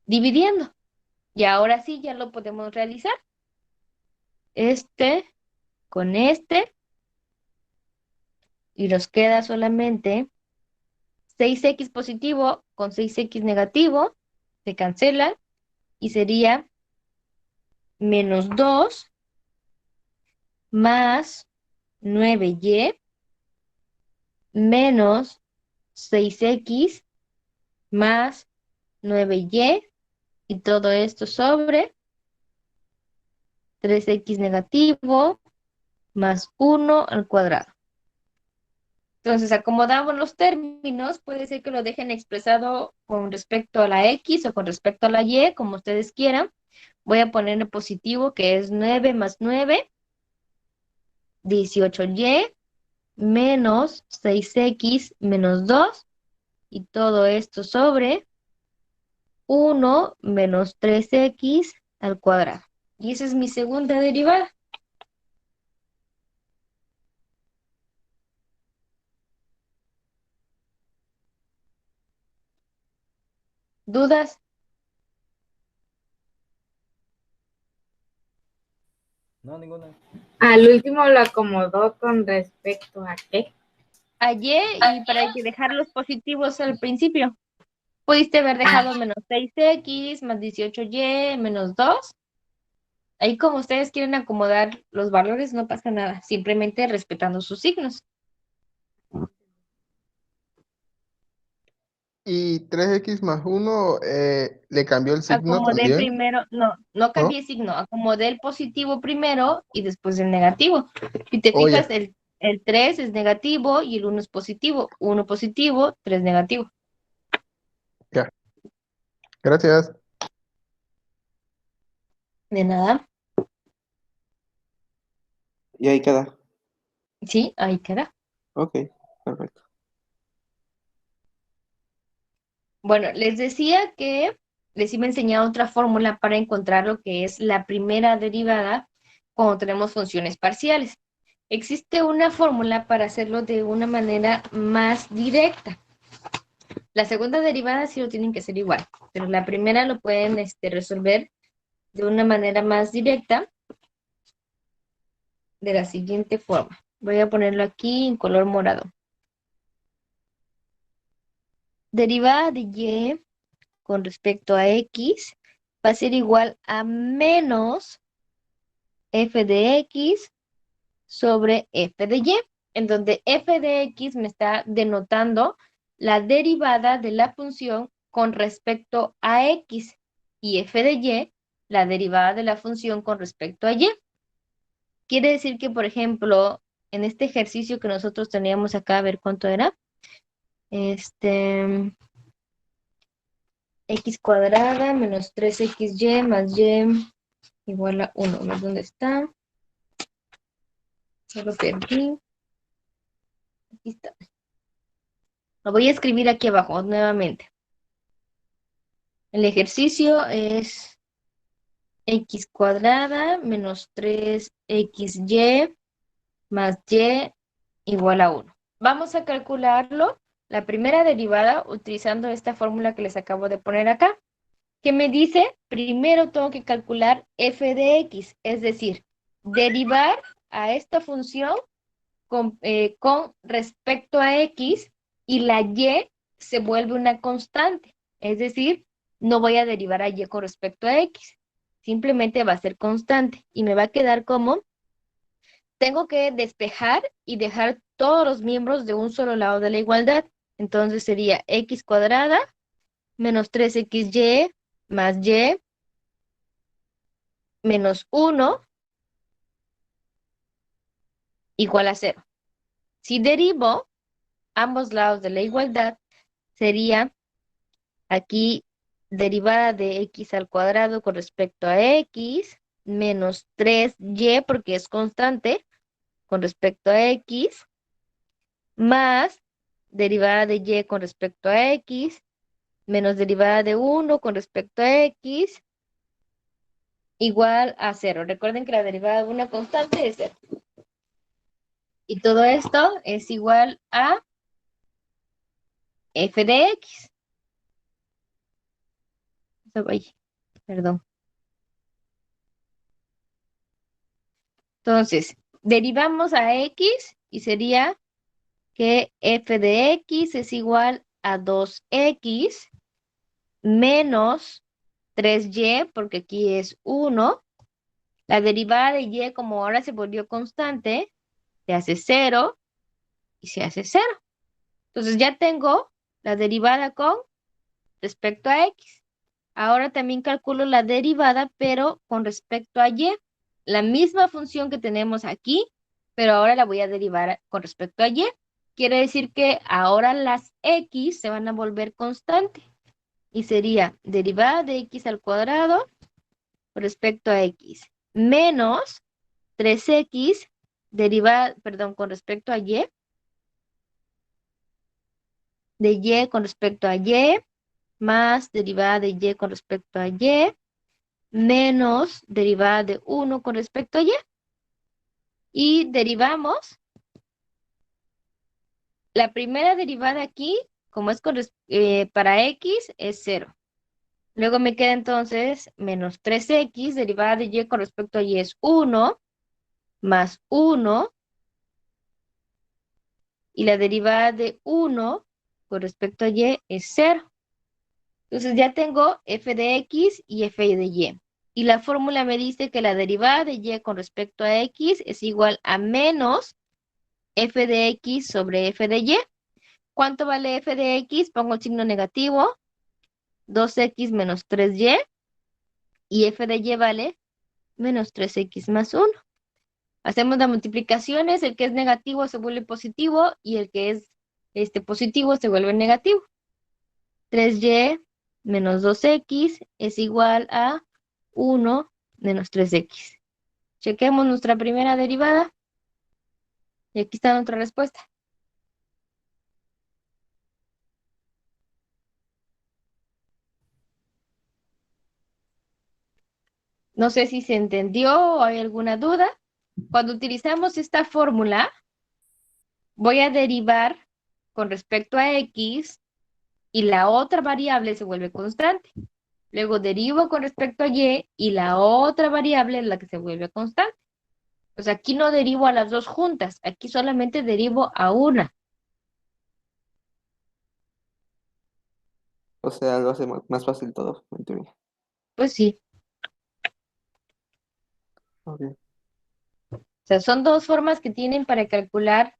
dividiendo. Y ahora sí ya lo podemos realizar. Este con este. Y nos queda solamente 6x positivo con 6x negativo. Se cancela. Y sería menos 2 más 9y menos 6x más 9y. Y todo esto sobre 3x negativo más 1 al cuadrado. Entonces, acomodamos los términos, puede ser que lo dejen expresado con respecto a la x o con respecto a la y, como ustedes quieran. Voy a poner el positivo, que es 9 más 9, 18y, menos 6x menos 2, y todo esto sobre 1 menos 3x al cuadrado. Y esa es mi segunda derivada. ¿Dudas? No, ninguna. Al último lo acomodó con respecto a qué. A y, y para dejar los positivos al principio. Pudiste haber dejado menos 6x más 18y menos 2 Ahí como ustedes quieren acomodar los valores, no pasa nada, simplemente respetando sus signos. Y 3x más 1 le cambió el signo Acomodé también, primero, no ¿no? cambié signo, acomodé el positivo primero y después el negativo. Si te Oh, fijas, ya, el 3 es negativo y el 1 es positivo. 1 positivo, 3 negativo. ya. Gracias. De nada. Y ahí queda. Sí, ahí queda. Ok, perfecto. Bueno, les decía que les iba a enseñar otra fórmula para encontrar lo que es la primera derivada cuando tenemos funciones parciales. Existe una fórmula para hacerlo de una manera más directa. La segunda derivada sí lo tienen que hacer igual, pero la primera lo pueden resolver de una manera más directa de la siguiente forma. Voy a ponerlo aquí en color morado. Derivada de y con respecto a x va a ser igual a menos f de x sobre f de y, en donde f de x me está denotando la derivada de la función con respecto a x y f de y la derivada de la función con respecto a y. Quiere decir que, por ejemplo, en este ejercicio que nosotros teníamos acá, a ver cuánto era, x cuadrada menos 3xy más y igual a 1. A ver dónde está. Ya lo perdí. Aquí está. Lo voy a escribir aquí abajo nuevamente. El ejercicio es x cuadrada menos 3xy más y igual a 1. Vamos a calcularlo, la primera derivada, utilizando esta fórmula que les acabo de poner acá. ¿Qué me dice? Primero tengo que calcular f de x, es decir, derivar a esta función con respecto a x y la y se vuelve una constante. Es decir, no voy a derivar a y con respecto a x. Simplemente va a ser constante y me va a quedar como, tengo que despejar y dejar todos los miembros de un solo lado de la igualdad. Entonces sería x cuadrada menos 3xy más y menos 1 igual a 0. Si derivo ambos lados de la igualdad, sería aquí derivada de x al cuadrado con respecto a x, menos 3y porque es constante con respecto a x, más derivada de y con respecto a x, menos derivada de 1 con respecto a x, igual a 0. Recuerden que la derivada de una constante es 0. Y todo esto es igual a f de x. Ay, perdón. Entonces, derivamos a x y sería que f de x es igual a 2x menos 3y, porque aquí es 1. La derivada de y, como ahora se volvió constante, se hace 0 y se hace 0. Entonces ya tengo la derivada con respecto a x. Ahora también calculo la derivada, pero con respecto a y. La misma función que tenemos aquí, pero ahora la voy a derivar con respecto a y. Quiere decir que ahora las x se van a volver constante. Y sería derivada de x al cuadrado con respecto a x menos 3x derivada, perdón, con respecto a y, de y con respecto a y, más derivada de y con respecto a y, menos derivada de 1 con respecto a y. Y derivamos la primera derivada aquí, como es para x, es 0. Luego me queda entonces menos 3x, derivada de y con respecto a y es 1, más 1, y la derivada de 1 con respecto a y es 0. Entonces ya tengo f de x y f de y. Y la fórmula me dice que la derivada de y con respecto a x es igual a menos f de x sobre f de y. ¿Cuánto vale f de x? Pongo el signo negativo, 2x menos 3y, y f de y vale menos 3x más 1. Hacemos las multiplicaciones, el que es negativo se vuelve positivo y el que es positivo se vuelve negativo. 3y menos 2x es igual a 1 menos 3x. Chequemos nuestra primera derivada y aquí está nuestra respuesta. No sé si se entendió o hay alguna duda. Cuando utilizamos esta fórmula, voy a derivar con respecto a x y la otra variable se vuelve constante. Luego derivo con respecto a y la otra variable es la que se vuelve constante. Pues aquí no derivo a las dos juntas, aquí solamente derivo a una. O sea, lo hace más fácil todo, en teoría. Pues sí. Ok. O sea, son dos formas que tienen para calcular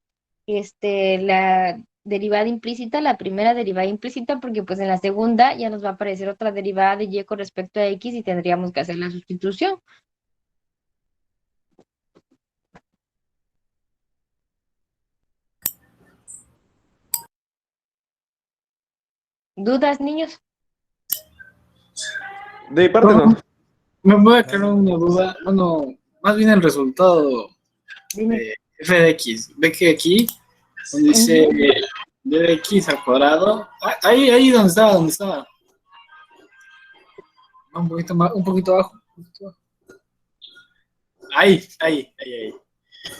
la derivada implícita, la primera derivada implícita, porque pues en la segunda ya nos va a aparecer otra derivada de y con respecto a x y tendríamos que hacer la sustitución. ¿Dudas, niños? De mi parte no. Me voy a aclarar una duda. Bueno, más bien el resultado Dime. de f de x. Ve que aquí, donde dice d de x al cuadrado, ahí donde estaba. Un poquito más, un poquito abajo. Ahí.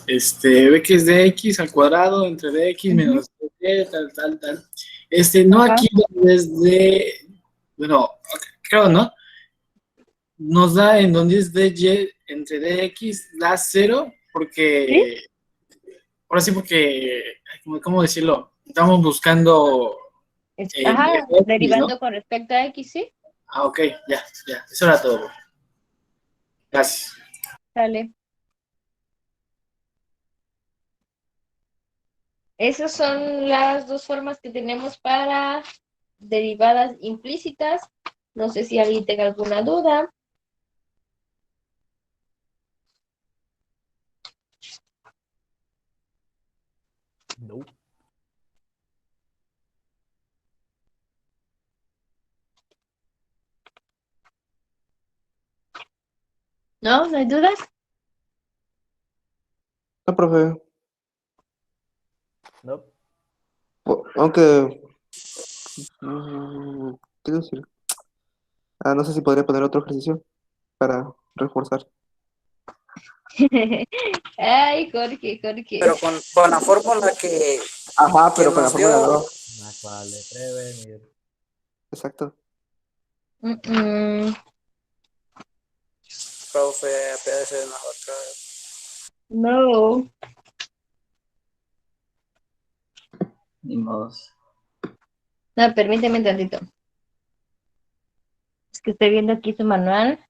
Ve que es dx al cuadrado entre dx menos d, tal. No Ajá. aquí donde es de, bueno, creo, ¿no? Nos da en donde es dy entre dx, da 0, ¿Sí? porque, ahora sí, porque, ¿cómo decirlo? Estamos buscando el Ajá, f de x, ¿no? derivando con respecto a x, ¿sí? Ah, ok, ya, eso era todo. Gracias. Sale. Esas son las dos formas que tenemos para derivadas implícitas. No sé si alguien tenga alguna duda. No. ¿No? ¿No hay dudas? No, profe. No. Aunque. ¿Qué decir? No sé si podría poner otro ejercicio para reforzar. Ay, Jorge. Pero con la fórmula Ajá, que pero con la nos fórmula dio, no. Más vale prevenir. Exacto. profe, apenas es mejor. No. Ni modo. No, permíteme un tantito. Es que estoy viendo aquí su manual.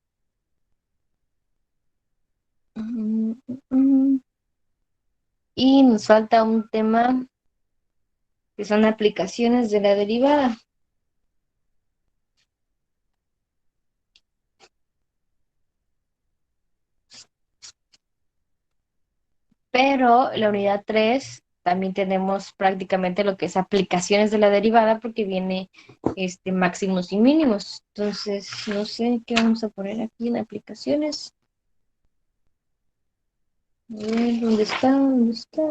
Y nos falta un tema que son aplicaciones de la derivada. Pero en la unidad 3 también tenemos prácticamente lo que es aplicaciones de la derivada porque viene máximos y mínimos. Entonces, no sé qué vamos a poner aquí en aplicaciones. A ver, ¿dónde está? ¿Dónde está?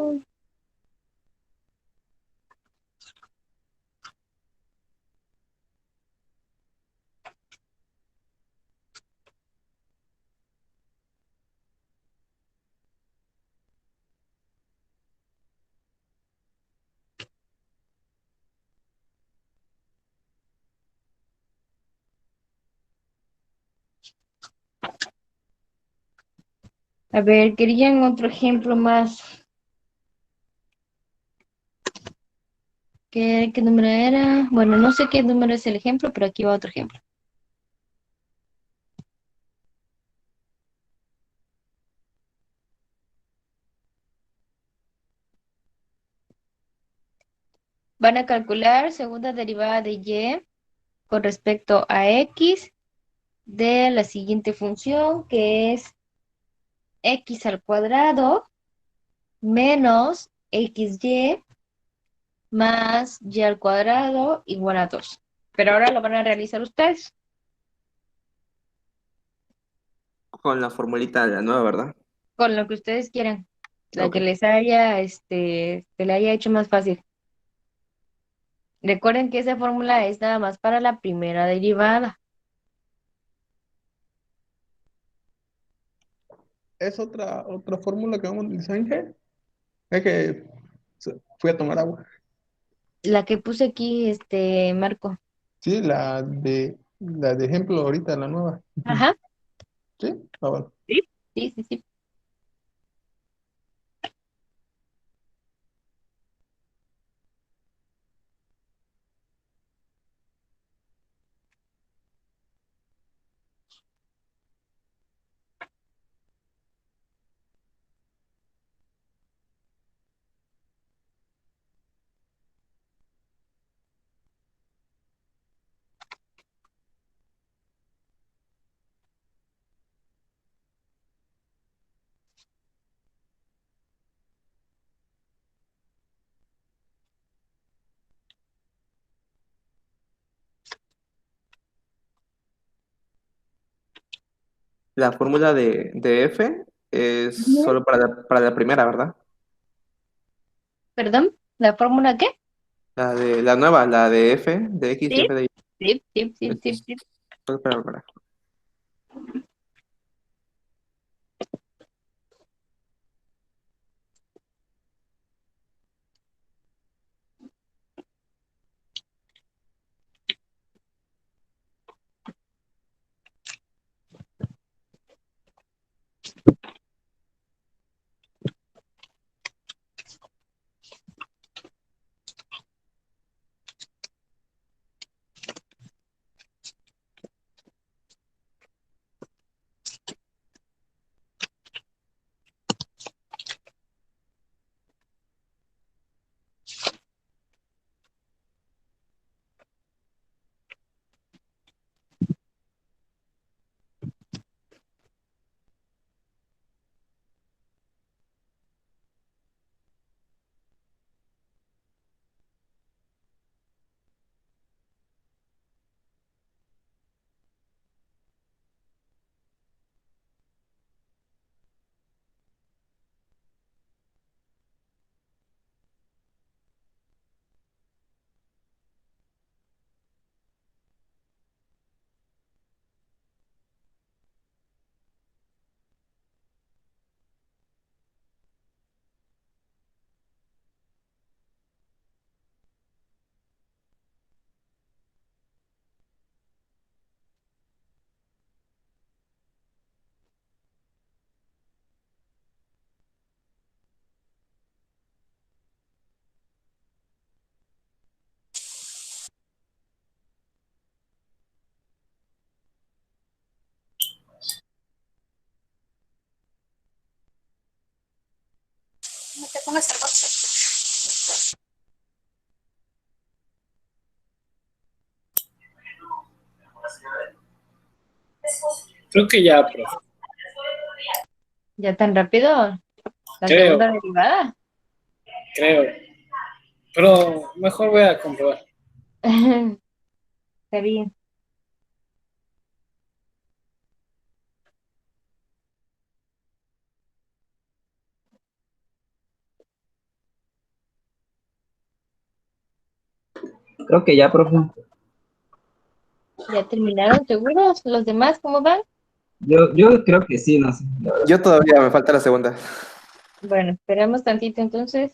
A ver, querían otro ejemplo más. ¿Qué número era? Bueno, no sé qué número es el ejemplo, pero aquí va otro ejemplo. Van a calcular segunda derivada de y con respecto a x de la siguiente función, que es x al cuadrado menos xy más y al cuadrado igual a 2. Pero ahora lo van a realizar ustedes Con la formulita de la nueva, ¿verdad? con lo que ustedes quieran, la Ok. que les haya, se le haya hecho más fácil. Recuerden que esa fórmula es nada más para la primera derivada. Es otra fórmula que vamos a utilizar, Ángel. Es que fui a tomar agua. La que puse aquí, Marco. Sí, la de ejemplo ahorita, la nueva. Ujú. Ajá. Sí, bueno. Sí, sí, sí, sí. La fórmula de F es Ujú. solo para la primera, ¿verdad? ¿Perdón? ¿La fórmula qué? La nueva, la de F, de X y Sí, F de Y. sí, sí, sí, sí, Es sí. solo para. Creo que ya, profe. ¿Ya tan rápido? La Creo, segunda derivada. creo. Pero mejor voy a comprobar. Está bien. Creo que ya, profe. ¿Ya terminaron seguros? ¿Los demás cómo van? Yo creo que sí, no sé, la verdad. Yo todavía me falta la segunda. Bueno, esperamos tantito entonces.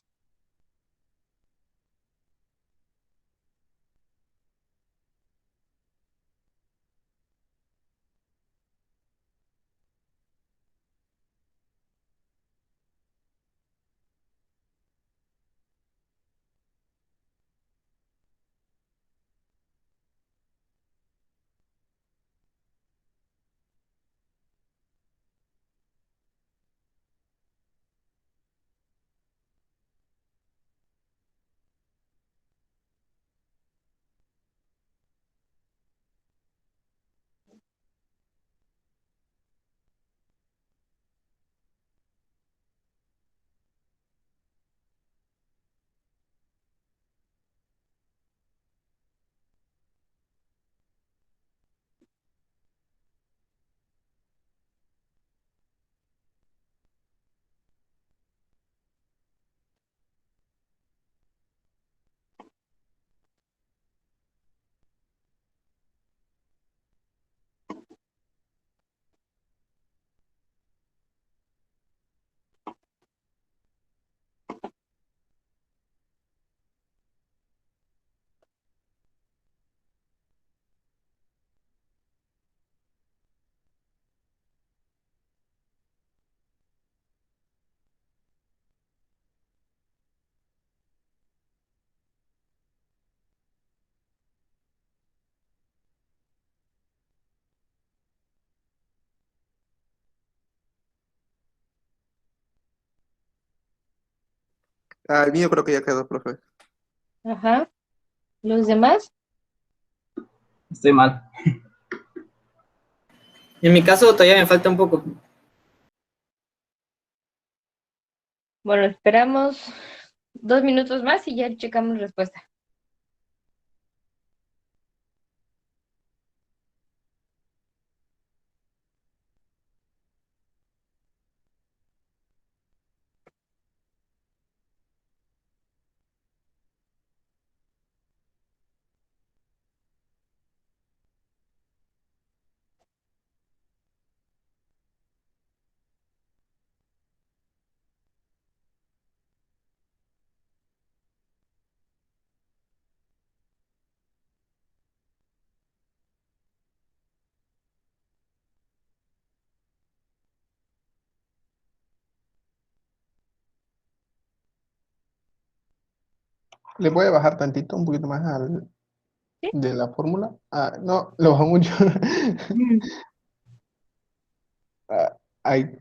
Ah, el mío creo que ya quedó, profe. Ajá. ¿Los demás? Estoy mal. En mi caso todavía me falta un poco. Bueno, esperamos 2 minutos más y ya checamos respuesta. Le voy a bajar tantito, un poquito más ¿Sí? de la fórmula. Ah, no, lo bajo mucho. Ah, ahí.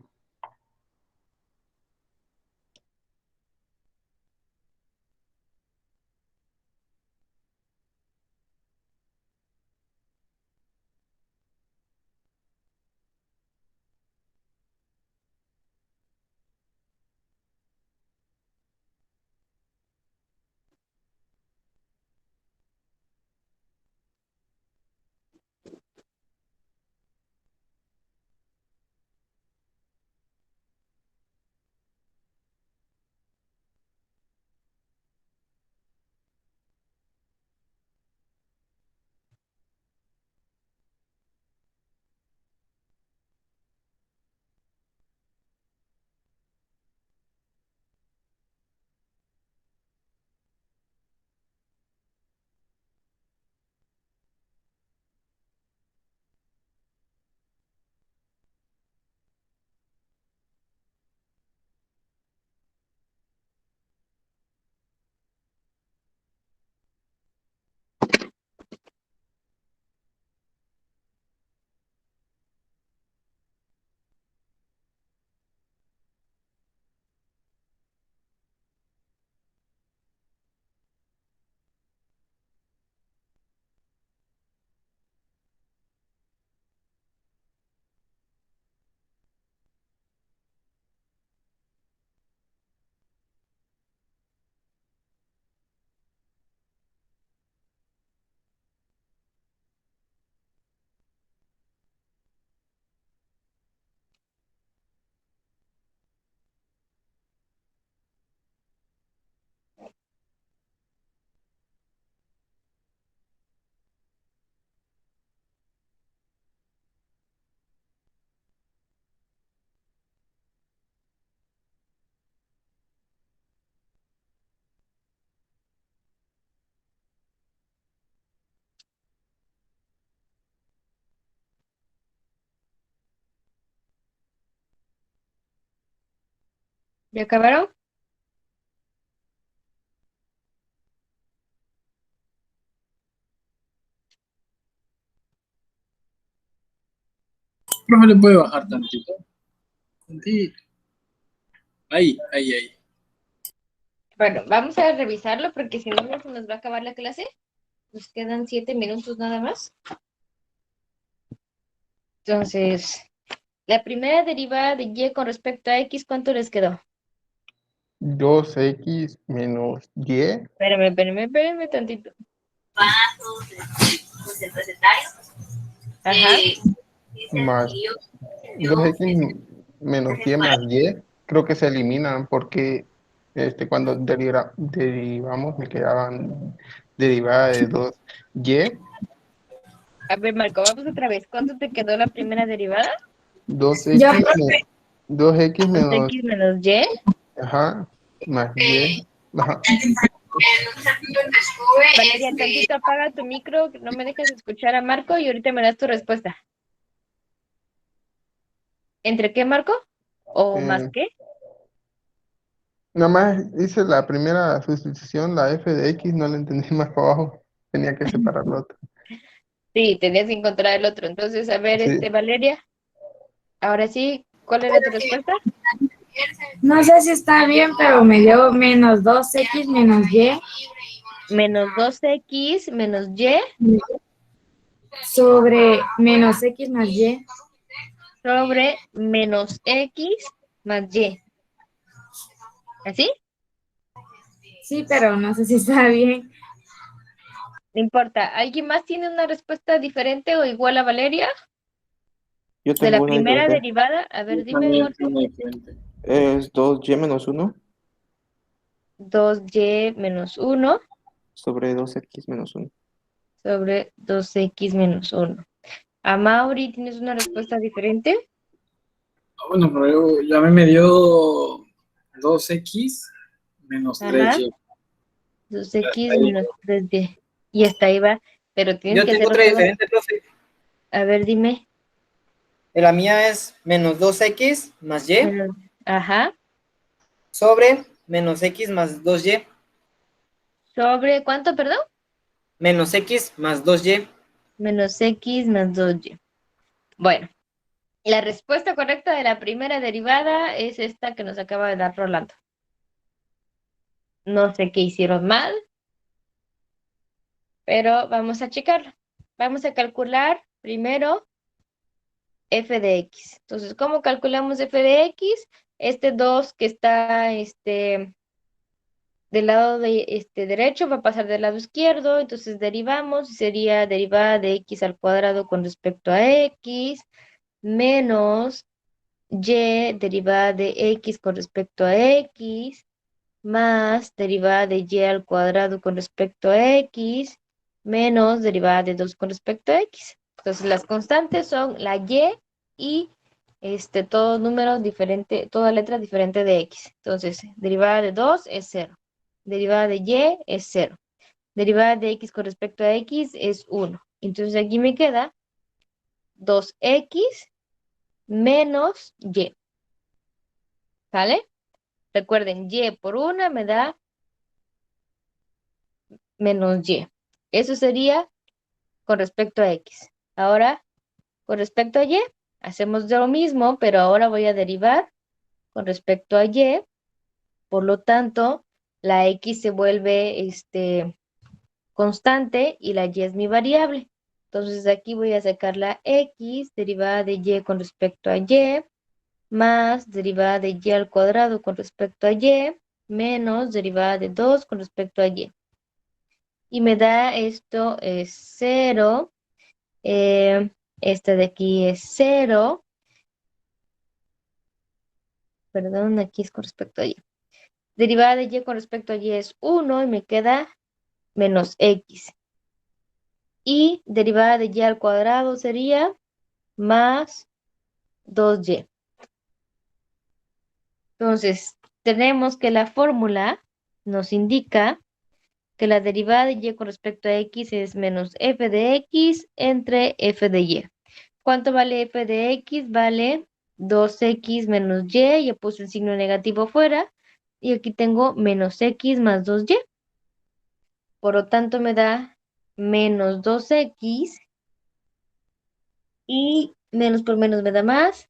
¿Ya acabaron? Profe, le puede bajar tantito. Tantito. Ahí, ahí, ahí. Bueno, vamos a revisarlo porque si no no se nos va a acabar la clase. Nos quedan 7 minutos nada más. Entonces, la primera derivada de y con respecto a x, ¿cuánto les quedó? 2x menos y Espérame tantito. Ajá. más 2x menos y más y. Creo que se eliminan porque cuando derivamos me quedaban derivada de 2y. A ver, Marco, vamos otra vez. ¿Cuánto te quedó la primera derivada? 2x, Ya, 2x menos, 2x menos y. ajá, más y. Ajá. Valeria, tantito apaga tu micro, no me dejes escuchar a Marco y ahorita me das tu respuesta. ¿Entre qué, Marco? ¿O más Eh, qué? Nada más hice la primera sustitución, la f de x, no la entendí más para abajo. Tenía que separar lo otro. Sí, tenías que encontrar el otro. Entonces, a ver, Sí, Valeria, ahora sí, ¿cuál era tu respuesta? No sé si está bien, pero me dio menos 2x menos y Menos 2x menos y sobre menos x más y. sobre menos x más y. ¿Así? Sí, pero no sé si está bien. No importa. ¿Alguien más tiene una respuesta diferente o igual a Valeria? Yo De la tengo una primera diferente. derivada. A ver, dime, También Jorge. tiene diferente. Es 2y menos 1 2y menos 1 sobre 2x menos 1. sobre 2x menos 1. A Mauri, ¿tienes una respuesta diferente? Bueno, pero a mí me dio 2x menos Ajá. 3y. 2x menos 3y. Y hasta ahí va. Pero tienes Yo que tengo hacerlo otra todo. diferente, profe. A ver, dime. La mía es menos 2x más y Ajá. sobre menos x más 2y. ¿Sobre cuánto, perdón? Menos x más 2y. Menos x más 2y. Bueno, la respuesta correcta de la primera derivada es esta que nos acaba de dar Rolando. No sé qué hicieron mal, pero vamos a checarlo. Vamos a calcular primero f de x. Entonces, ¿cómo calculamos f de x? Este 2 que está del lado derecho va a pasar del lado izquierdo, entonces derivamos y sería derivada de x al cuadrado con respecto a x menos y derivada de x con respecto a x más derivada de y al cuadrado con respecto a x menos derivada de 2 con respecto a x. Entonces las constantes son la y todo número diferente, toda letra diferente de x. Entonces, derivada de 2 es 0. Derivada de y es 0. Derivada de x con respecto a x es 1. Entonces aquí me queda 2x menos y. ¿Vale? Recuerden, y por 1 me da menos y. Eso sería con respecto a x. Ahora, con respecto a y, hacemos lo mismo, pero ahora voy a derivar con respecto a y. Por lo tanto, la x se vuelve constante y la y es mi variable. Entonces aquí voy a sacar la x derivada de y con respecto a y más derivada de y al cuadrado con respecto a y menos derivada de 2 con respecto a y. Y me da esto es 0. Esta de aquí es 0. Perdón, aquí es con respecto a y. Derivada de y con respecto a y es 1 y me queda menos x. Y derivada de y al cuadrado sería más 2y. Entonces, tenemos que la fórmula nos indica que la derivada de y con respecto a x es menos f de x entre f de y. ¿Cuánto vale f de x? Vale 2x menos y, ya puse el signo negativo fuera, y aquí tengo menos x más 2y. Por lo tanto, me da menos 2x, y menos por menos me da más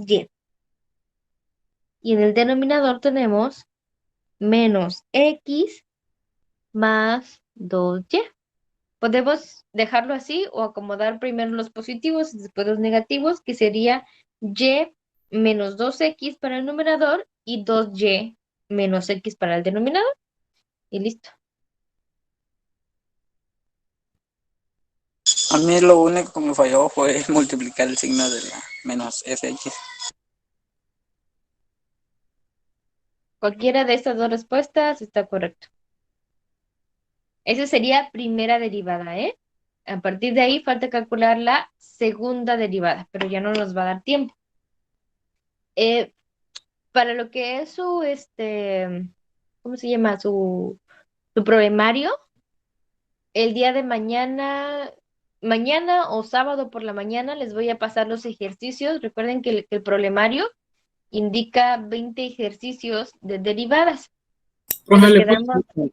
y. Y en el denominador tenemos menos x más 2y. Podemos dejarlo así o acomodar primero los positivos y después los negativos, que sería y menos 2x para el numerador y 2y menos x para el denominador. Y listo. A mí lo único que me falló fue multiplicar el signo de la menos fx. Cualquiera de estas dos respuestas está correcto. Esa sería primera derivada, ¿eh? A partir de ahí falta calcular la segunda derivada, pero ya no nos va a dar tiempo. Para lo que es su, ¿cómo se llama? Su problemario, el día de mañana o sábado por la mañana les voy a pasar los ejercicios. Recuerden que el problemario indica 20 ejercicios de derivadas. Profe, Les ¿le quedamos puedo